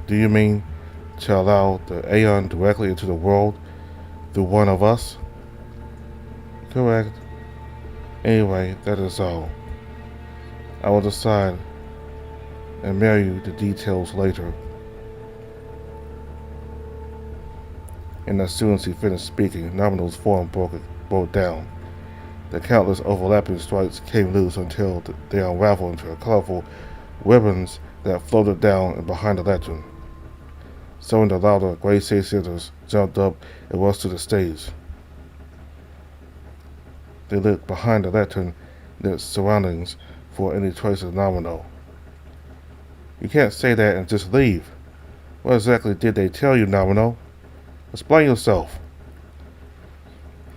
you mean to allow the Aeon directly into the world through one of us? Correct. Anyway, that is all. I will decide and mail you the details later. And as soon as he finished speaking, Nomino's form broke down. The countless overlapping stripes came loose until they unraveled into colorful ribbons that floated down and behind the lantern. Some of the louder gray sitters jumped up and rushed to the stage. They looked behind the lantern and its surroundings for any trace of Nomino. You can't say that and just leave. What exactly did they tell you, Nomino? Explain yourself.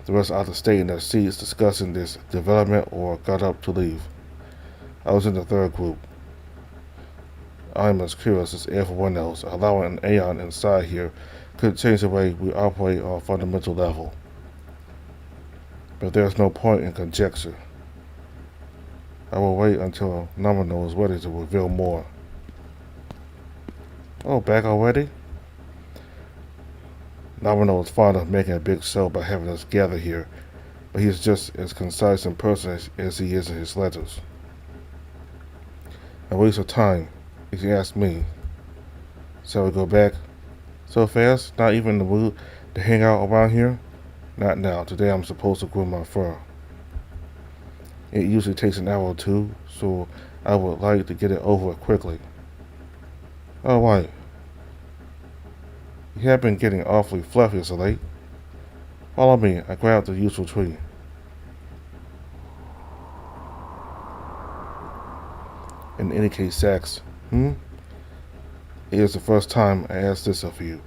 The rest either stayed in their seats discussing this development or got up to leave. I was in the third group. I am as curious as everyone else. Allowing an Aeon inside here could change the way we operate on a fundamental level. But there's no point in conjecture. I will wait until Nomino is ready to reveal more. Oh, back already? Nomino is fond of making a big show by having us gather here, but he is just as concise in person as he is in his letters. A waste of time, if you ask me. Shall we go back? So fast? Not even in the mood to hang out around here? Not now. Today I'm supposed to groom my fur. It usually takes an hour or two, so I would like to get it over quickly. All right. You have been getting awfully fluffy as of late. Follow me. I grabbed the useful tree. In any case, Sax, It is the first time I asked this of you,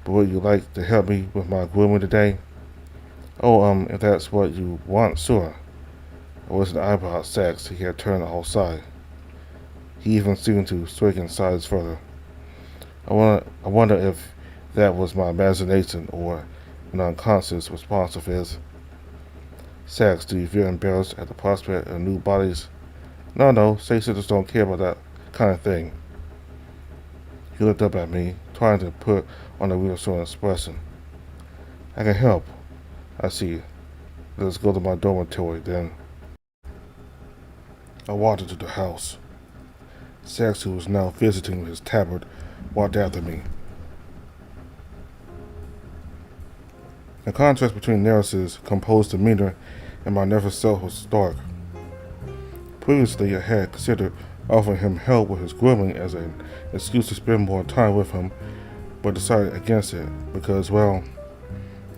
but would you like to help me with my grooming today? Oh, if that's what you want, sure. I wasn't eyebrow Sax. He had turned all side. He even seemed to straighten sides further. I wonder if that was my imagination or an unconscious response of his. Sax, do you feel embarrassed at the prospect of new bodies? No, sisters don't care about that kind of thing. He looked up at me, trying to put on a reassuring expression. I can help. I see. Let's go to my dormitory, then. I walked into the house. Sax, who was now visiting with his tabard, walked after me. The contrast between Nerus's composed demeanor and my nervous self was stark. Previously, I had considered offering him help with his grooming as an excuse to spend more time with him, but decided against it because, well,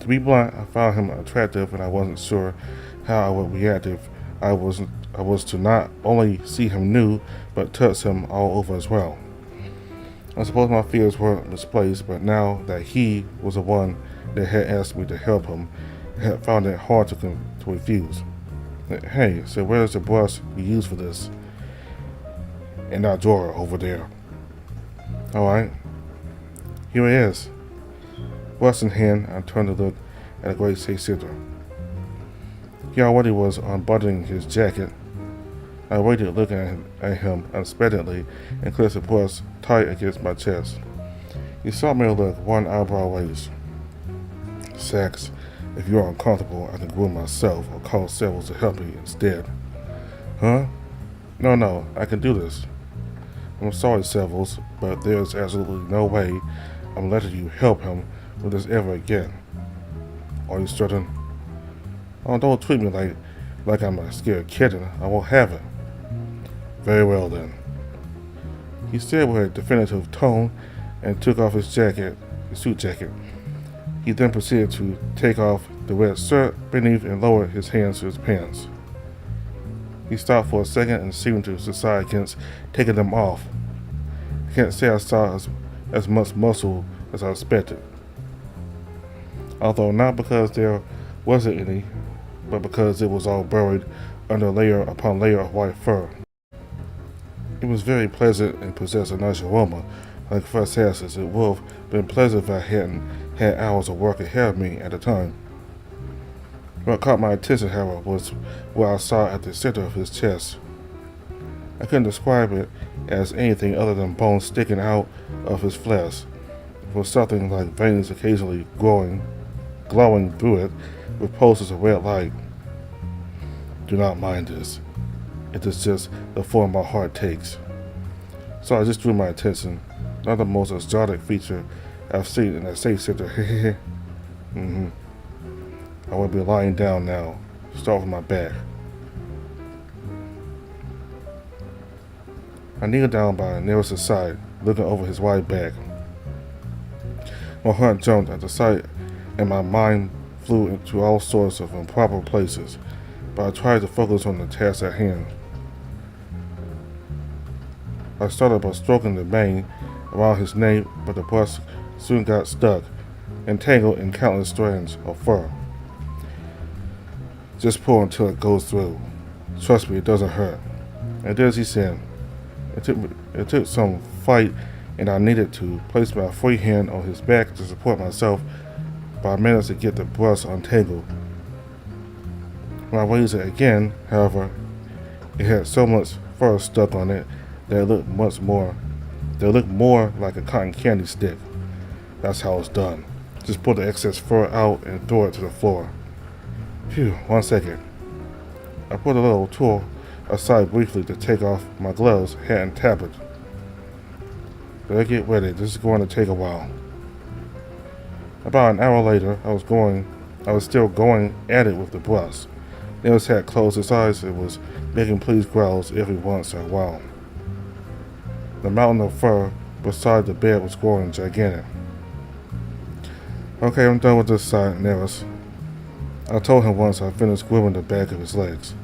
to be blunt, I found him attractive and I wasn't sure how I would react if I was to not only see him new, but touch him all over as well. I suppose my fears weren't misplaced, but now that he was the one that had asked me to help him, I had found it hard to refuse. Hey, so where's the brush you used for this? In that drawer over there. Alright. Here it is. Brush in hand, I turned to look at the great six-shooter. He already was unbuttoning his jacket. I waited looking at him unexpectedly and clenched the brush tight against my chest. He saw me look, one eyebrow raised. Sax, if you're uncomfortable, I can groom myself or call several to help me instead. Huh? No, I can do this. I'm sorry, Sevils, but there's absolutely no way I'm letting you help him with this ever again. Are you certain? Oh, don't treat me like I'm a scared kitten. I won't have it. Very well then. He said with a definitive tone and took off his suit jacket. He then proceeded to take off the red shirt beneath and lower his hands to his pants. He stopped for a second and seemed to decide against taking them off. I can't say I saw as much muscle as I expected. Although not because there wasn't any, but because it was all buried under layer upon layer of white fur. It was very pleasant and possessed a nice aroma, like fresh ashes. It would have been pleasant if I hadn't had hours of work ahead of me at the time. What caught my attention, however, was what I saw at the center of his chest. I couldn't describe it as anything other than bones sticking out of his flesh, with something like veins occasionally glowing through it with pulses of red light. Do not mind this. It is just the form my heart takes. So I just drew my attention. Not the most exotic feature I've seen in a safe center. I will be lying down now. Start with my back. I kneeled down by Nerus' side, looking over his wide back. My heart jumped at the sight, and my mind flew into all sorts of improper places, but I tried to focus on the task at hand. I started by stroking the mane around his neck, but the brush soon got stuck, entangled in countless strands of fur. Just pull until it goes through. Trust me, it doesn't hurt. And as he said, it took some fight, and I needed to place my free hand on his back to support myself, but I managed to get the brush untangled. When I raised it again, however, it had so much fur stuck on it that it looked more like a cotton candy stick. That's how it's done. Just pull the excess fur out and throw it to the floor. Phew, 1 second. I put a little tool aside briefly to take off my gloves, hat, and tablet. Better get ready, this is going to take a while. About an hour later, I was still going at it with the brush. Nerus had closed his eyes and was making pleased growls every once in a while. The mountain of fur beside the bed was growing gigantic. Okay, I'm done with this side, Nerus. I told him once I finished grooming the back of his legs.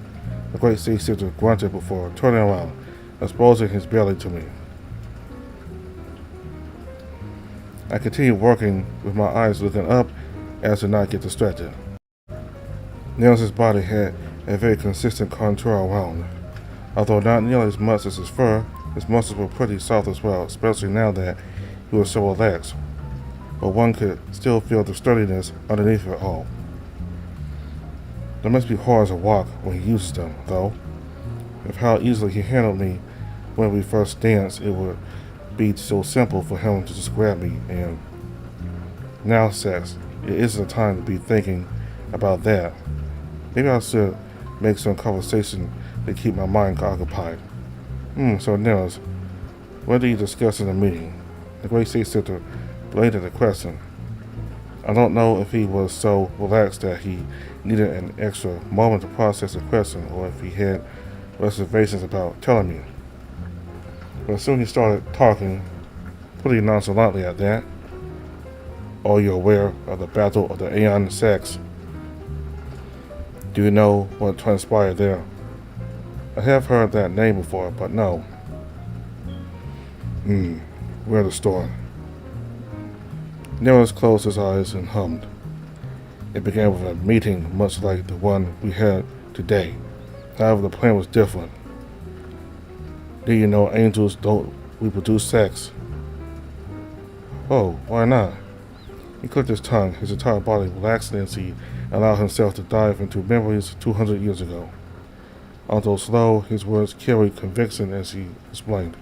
The great sea sister grunted before turning around, exposing his belly to me. I continued working with my eyes looking up as to not get distracted. Nerus' body had a very consistent contour around. Although not nearly as much as his fur, his muscles were pretty soft as well, especially now that he was so relaxed. But one could still feel the sturdiness underneath it all. There must be hard as a rock when he uses them, though. With how easily he handled me when we first danced, it would be so simple for him to just grab me and... Now, Sax, it isn't the time to be thinking about that. Maybe I should make some conversation to keep my mind occupied. So Nerus, what did you discuss in the meeting? The great sea sister bladed the question. I don't know if he was so relaxed that he needed an extra moment to process the question, or if he had reservations about telling me. But soon he started talking, pretty nonchalantly at that. Are you aware of the Battle of the Aeon Sax? Do you know what transpired there? I have heard that name before, but no. We're the store. Nerus closed his eyes and hummed. It began with a meeting much like the one we had today. However, the plan was different. Do you know angels don't reproduce sex? Oh, why not? He clicked his tongue, his entire body relaxed as he allowed himself to dive into memories 200 years ago. Although slow, his words carried conviction as he explained.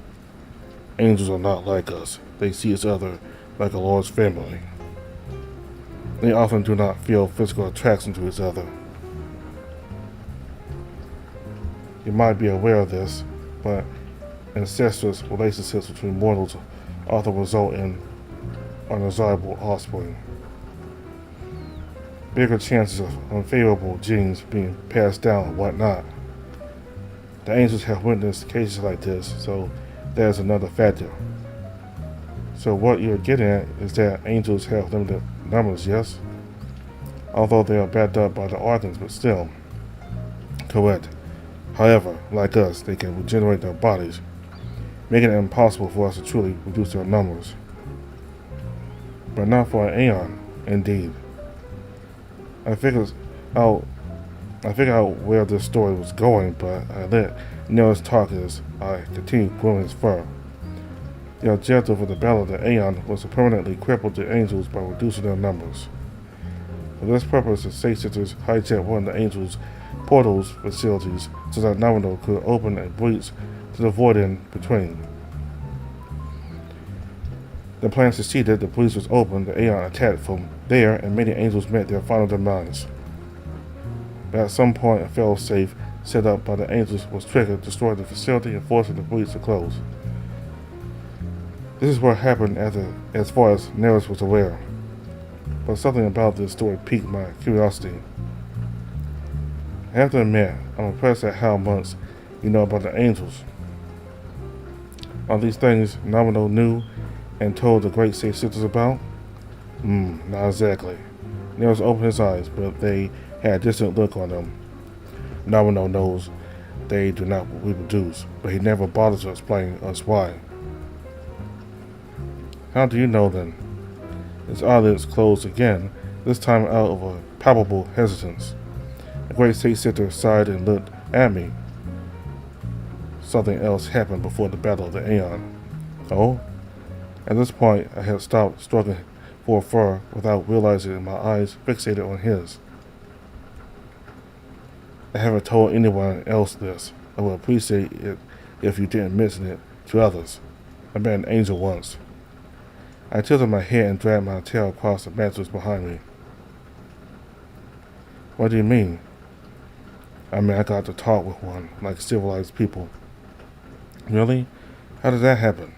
Angels are not like us. They see each other like a large family. They often do not feel physical attraction to each other. You might be aware of this, but incestuous relationships between mortals often result in undesirable offspring. Bigger chances of unfavorable genes being passed down and whatnot. The angels have witnessed cases like this, so there's another factor. So what you're getting at is that angels have limited numbers, yes? Although they are backed up by the organs, but still. Correct. However, like us, they can regenerate their bodies, making it impossible for us to truly reduce their numbers. But not for an aeon, indeed. I figured out where this story was going, but I let Nerus talk as I continued growing his fur. The objective of the Battle of the Aeon was to permanently cripple the angels by reducing their numbers. For this purpose, the Sage Sisters hijacked one of the angels' portals facilities so that Nominal could open a breach to the void in between. The plan succeeded, the breach was opened, the Aeon attacked from there, and many angels met their final demise. But at some point, a fail-safe set up by the angels was triggered, destroying the facility and forcing the breach to close. This is what happened as far as Nerus was aware. But something about this story piqued my curiosity. I have to admit, I'm impressed at how much you know about the angels. Are these things Nominal knew and told the great Sage Sisters about? Not exactly. Nerus opened his eyes, but they had a distant look on them. Nominal knows they do not reproduce, but he never bothers to explain us why. How do you know then? His eyelids closed again, this time out of a palpable hesitance. The great Sage Sister sighed and looked at me. Something else happened before the Battle of the Aeon. Oh? At this point, I had stopped struggling for fur without realizing my eyes fixated on his. I haven't told anyone else this. I would appreciate it if you didn't mention it to others. I met an angel once. I tilted my head and dragged my tail across the mattress behind me. What do you mean? I mean, I got to talk with one, like civilized people. Really? How did that happen?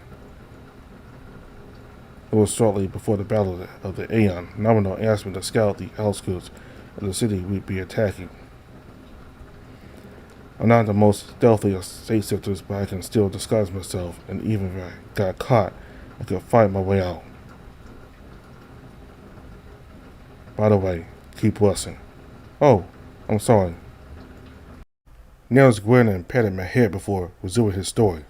It was shortly before the Battle of the Aeon. Nominal asked me to scout the outskirts of the city we'd be attacking. I'm not the most stealthy of Sage Sisters, but I can still disguise myself, and even if I got caught, I could fight my way out. By the way, keep rushing. Oh, I'm sorry. Nerus grinned and patted my head before resuming his story.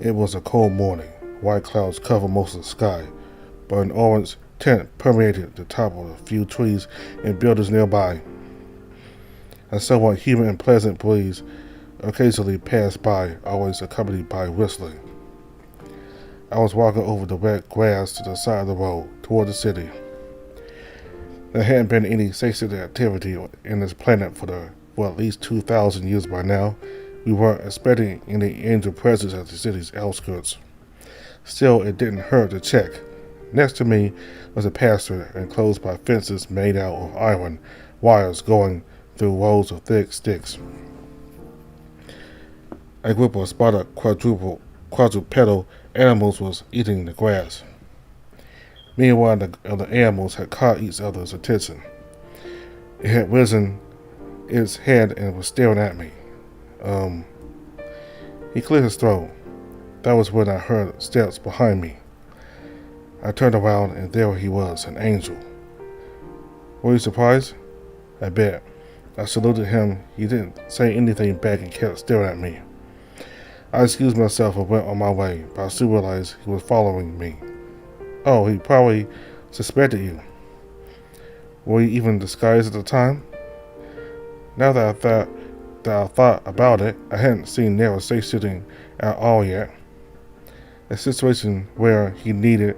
It was a cold morning. White clouds covered most of the sky, but an orange tint permeated the top of a few trees and buildings nearby. A somewhat humid and pleasant breeze occasionally passed by, always accompanied by whistling. I was walking over the wet grass to the side of the road, toward the city. There hadn't been any sacred activity in this planet for at least 2,000 years by now. We weren't expecting any angel presence at the city's outskirts. Still, it didn't hurt to check. Next to me was a pasture enclosed by fences made out of iron wires going through rows of thick sticks. A group of spotted quadrupedal animals was eating the grass. Meanwhile, the other animals had caught each other's attention. It had risen its head and was staring at me. He cleared his throat. That was when I heard steps behind me. I turned around and there he was, an angel. Were you surprised? I bet. I saluted him. He didn't say anything back and kept staring at me. I excused myself and went on my way, but I soon realized he was following me. Oh, he probably suspected you. Were you even disguised at the time? Now that I thought about it, I hadn't seen Nerus sitting at all yet. A situation where he needed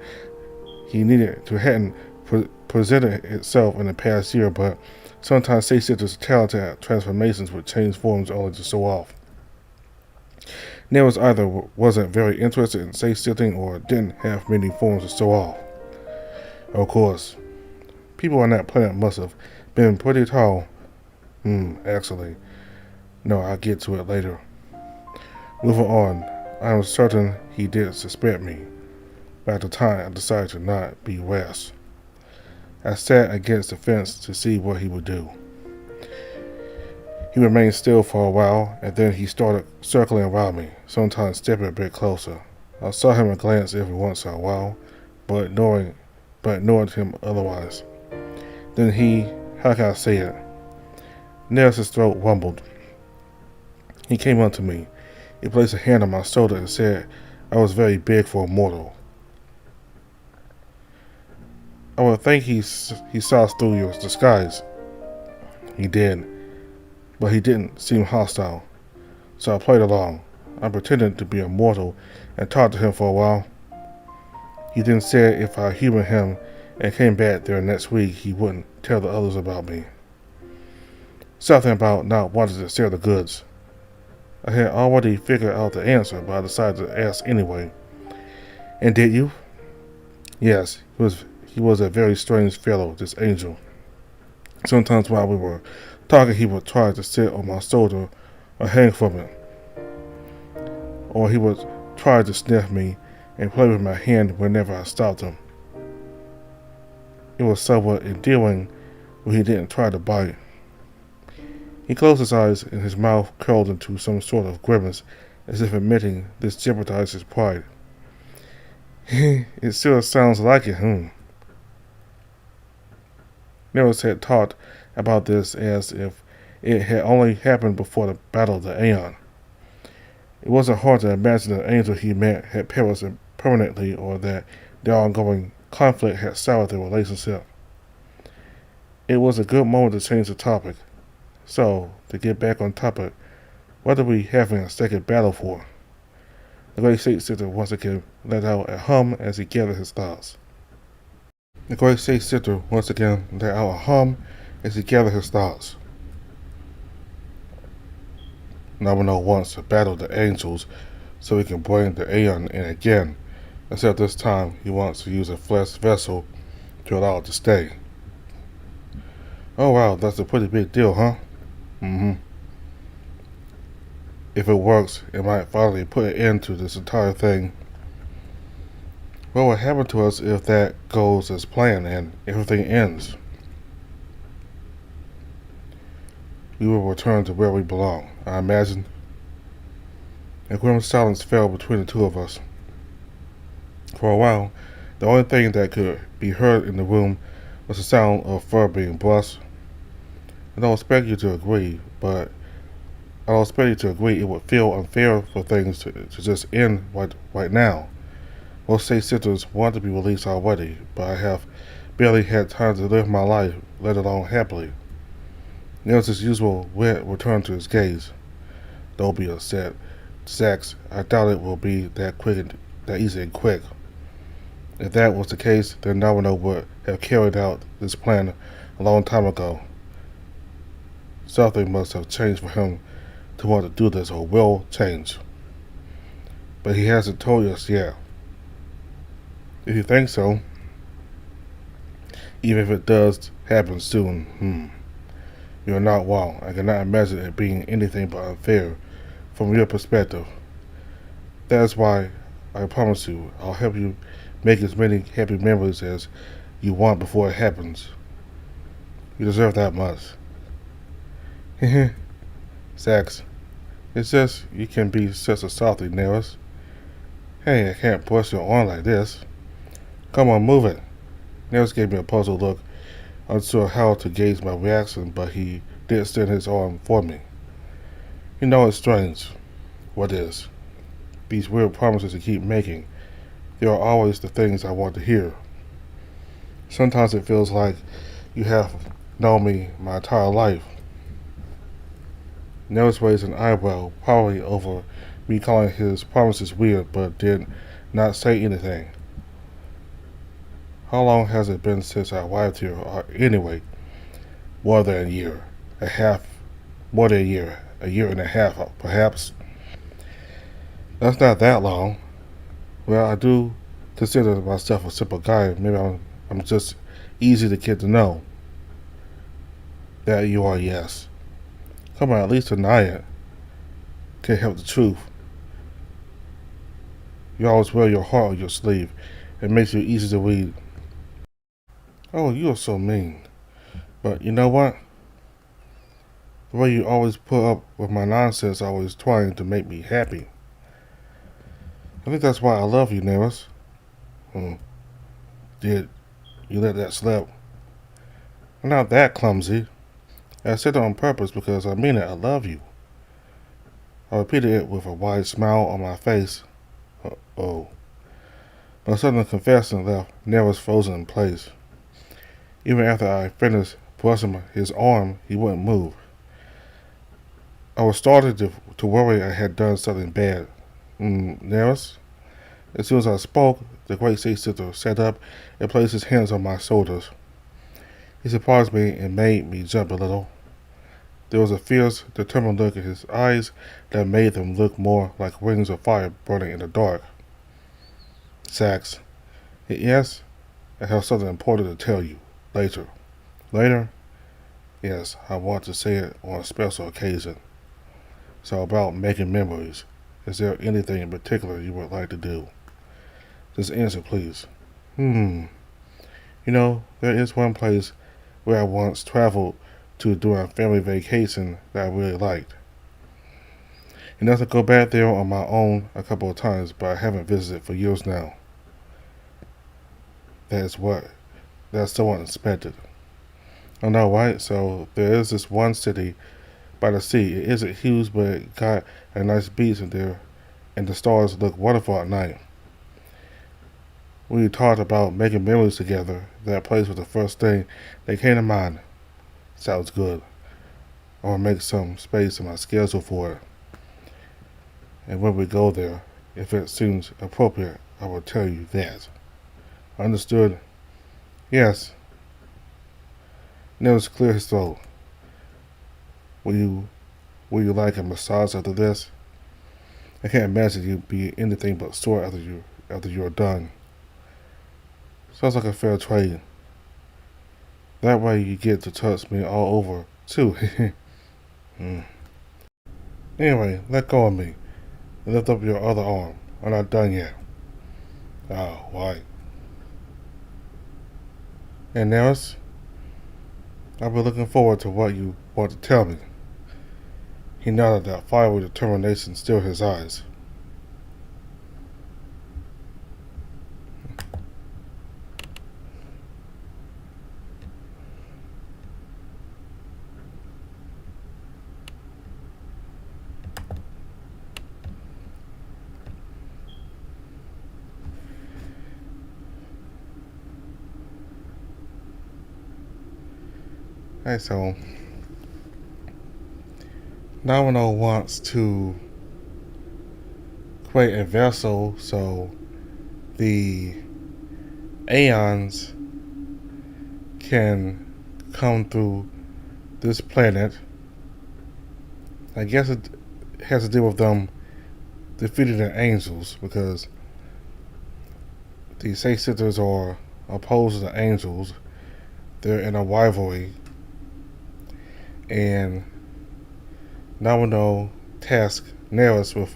to hadn't presented itself in the past year, but sometimes sitters talented at transformations would change forms only to show off. Nerus either wasn't very interested in sitting or didn't have many forms to show off. Of course, people on that planet must have been pretty tall. Actually, no, I'll get to it later. Moving on, I am certain he did suspect me, but at the time I decided to not be rash. I sat against the fence to see what he would do. He remained still for a while, and then he started circling around me, sometimes stepping a bit closer. I saw him glance every once in a while, but ignored him otherwise. Then how can I say it? Nerus' throat rumbled. He came up to me. He placed a hand on my shoulder and said I was very big for a mortal. I would think he saw through your disguise. He did, but he didn't seem hostile, so I played along. I pretended to be a mortal and talked to him for a while. He then said if I humored him and came back there next week, he wouldn't tell the others about me. Something about not wanting to sell the goods. I had already figured out the answer, but I decided to ask anyway. And did you? Yes, he was a very strange fellow, this angel. Sometimes while we were talking, he would try to sit on my shoulder or hang from it. Or he would try to sniff me and play with my hand whenever I stopped him. It was somewhat endearing when he didn't try to bite. He closed his eyes and his mouth curled into some sort of grimace, as if admitting this jeopardized his pride. It sure sounds like it, Nerus had talked about this as if it had only happened before the Battle of the Aeon. It wasn't hard to imagine the angel he met had perished permanently, or that the ongoing conflict had soured their relationship. It was a good moment to change the topic. So, to get back on topic, what are we having a second battle for? The great sitter once again let out a hum as he gathered his thoughts. The great sitter once again let out a hum as he gathered his thoughts. Nomino wants to battle the angels so he can bring the Aeon in again, except this time he wants to use a flesh vessel to allow it to stay. Oh wow, that's a pretty big deal, huh? If it works, it might finally put an end to this entire thing. What will happen to us if that goes as planned and everything ends? We will return to where we belong, I imagine. A grim silence fell between the two of us. For a while, the only thing that could be heard in the room was the sound of fur being brushed. I don't expect you to agree, but it would feel unfair for things to just end right now. Most state sitters want to be released already, but I have barely had time to live my life, let alone happily. Nerus' usual wit returned to his gaze. Don't be upset, Sax. I doubt it will be that easy and quick. If that was the case, then Nomino would have carried out this plan a long time ago. Something must have changed for him to want to do this, or will change. But he hasn't told us yet. If you think so, even if it does happen soon, you're not wrong. I cannot imagine it being anything but unfair from your perspective. That is why I promise you I'll help you make as many happy memories as you want before it happens. You deserve that much. Sax, it's just you can be such a softy, Nerus. Hey, I can't push your arm like this. Come on, move it. Nerus gave me a puzzled look, unsure how to gauge my reaction, but he did extend his arm for me. You know it's strange. What is? these weird promises you keep making. They are always the things I want to hear. Sometimes it feels like you have known me my entire life. Nerus raised an eyebrow, probably over me calling his promises weird, but did not say anything. How long has it been since I arrived here? Anyway, more than a year. More than a year and a half, perhaps. That's not that long. Well, I do consider myself a simple guy. Maybe I'm just easy to get to know. That you are, yes. Come on, at least deny it. Can't help the truth. You always wear your heart on your sleeve. It makes you easy to read. Oh, you are so mean. But you know what? The way you always put up with my nonsense, always trying to make me happy. I think that's why I love you, Nerus. Did you let that slip? I'm not that clumsy. I said it on purpose because I mean it. I love you. I repeated it with a wide smile on my face. Oh. A sudden confession left Nerus frozen in place. Even after I finished brushing his arm, he wouldn't move. I was starting to worry I had done something bad. Nerus? As soon as I spoke, the great Sister sat up and placed his hands on my shoulders. He surprised me and made me jump a little. There was a fierce, determined look in his eyes that made them look more like rings of fire burning in the dark. Sax. Yes, I have something important to tell you. Later. Later? Yes, I want to say it on a special occasion. So about making memories. Is there anything in particular you would like to do? Just answer, please. You know, there is one place where I once traveled to during a family vacation that I really liked. And I to go back there on my own a couple of times, but I haven't visited for years now. That's somewhat unexpected. I know, right? So there is this one city by the sea. It isn't huge, but it got a nice beach in there, and the stars look wonderful at night. When you talked about making memories together, that place was the first thing that came to mind. Sounds good. I will make some space in my schedule for it. And when we go there, if it seems appropriate, I will tell you that. Understood? Yes. Nerus cleared his throat. Will you like a massage after this? I can't imagine you be anything but sore after you are done. Sounds like a fair trade. That way you get to touch me all over, too. Anyway, let go of me. And lift up your other arm. I'm not done yet. Oh, right. And Nerus, I'll be looking forward to what you want to tell me. He nodded, that fiery determination still in his eyes. Alright, so Domino wants to create a vessel so the aeons can come through this planet. I guess it has to do with them defeating the angels, because the Six Sisters are opposed to the angels. They're in a rivalry. And Domino tasked Nerus with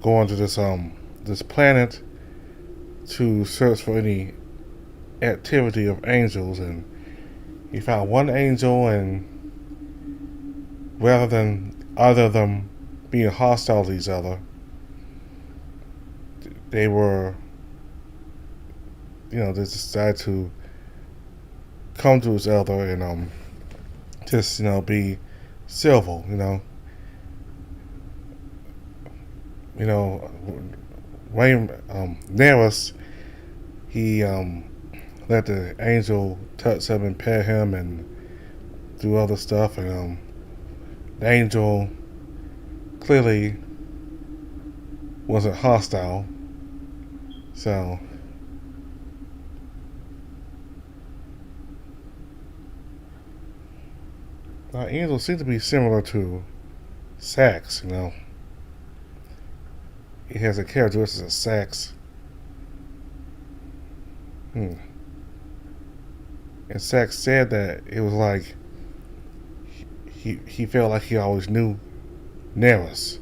going to this planet to search for any activity of angels, and he found one angel, and rather than either of them being hostile to each other, they were, they decided to come to each other and be civil, you know, Nerus, he let the angel touch him and pet him and do other stuff, and the angel clearly wasn't hostile, so angel seems to be similar to Sax. He has a characteristic of Sax. And Sax said that it was like he felt like he always knew Nerus.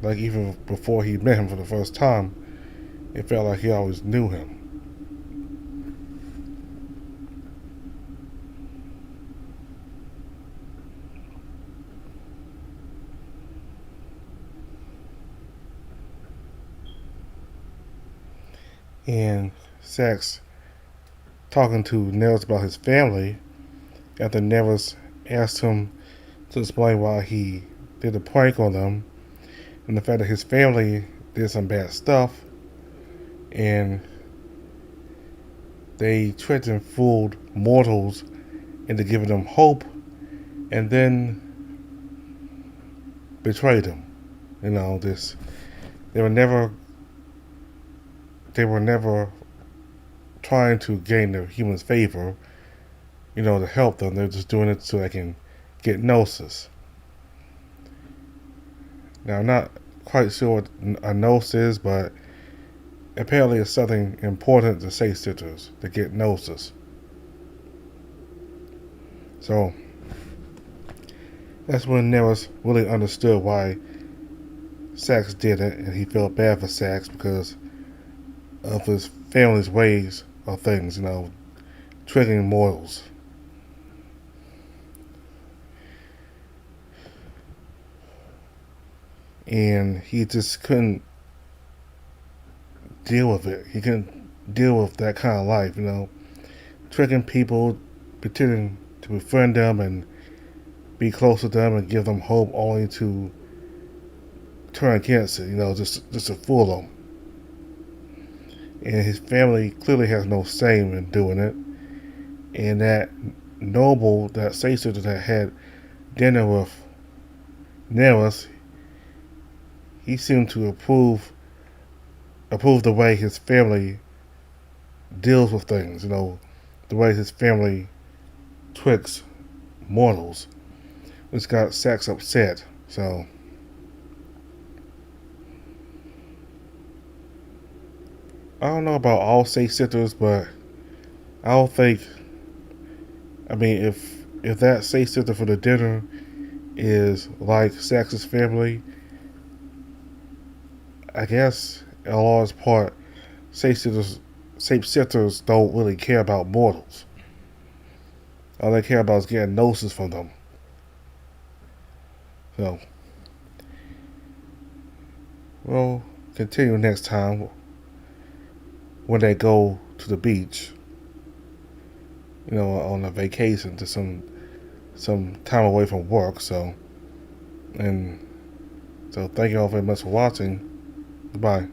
Like even before he met him for the first time, it felt like he always knew him. And Sax talking to Nerus about his family after Nerus asked him to explain why he did a prank on them and the fact that his family did some bad stuff and they tricked and fooled mortals into giving them hope and then betrayed them. They were never trying to gain the humans' favor, to help them. They're just doing it so they can get gnosis. Now, I'm not quite sure what a gnosis is, but apparently it's something important to say sisters to get gnosis. So, that's when Nerus really understood why Sax did it, and he felt bad for Sax because of his family's ways of things, triggering mortals. And he just couldn't deal with it. He couldn't deal with that kind of life, tricking people, pretending to befriend them and be close to them and give them hope only to turn against it, just to fool them. And his family clearly has no shame in doing it. And that noble, that Caesar that had dinner with Nerus, he seemed to approve the way his family deals with things, the way his family tricks mortals, which got Sax upset. So I don't know about all safe sitters, but I don't think. If that safe sitter for the dinner is like Sax's family, I guess in a large part, safe sitters don't really care about mortals. All they care about is getting gnosis from them. So, we'll continue next time when they go to the beach, on a vacation to some time away from work. So thank you all very much for watching. Goodbye.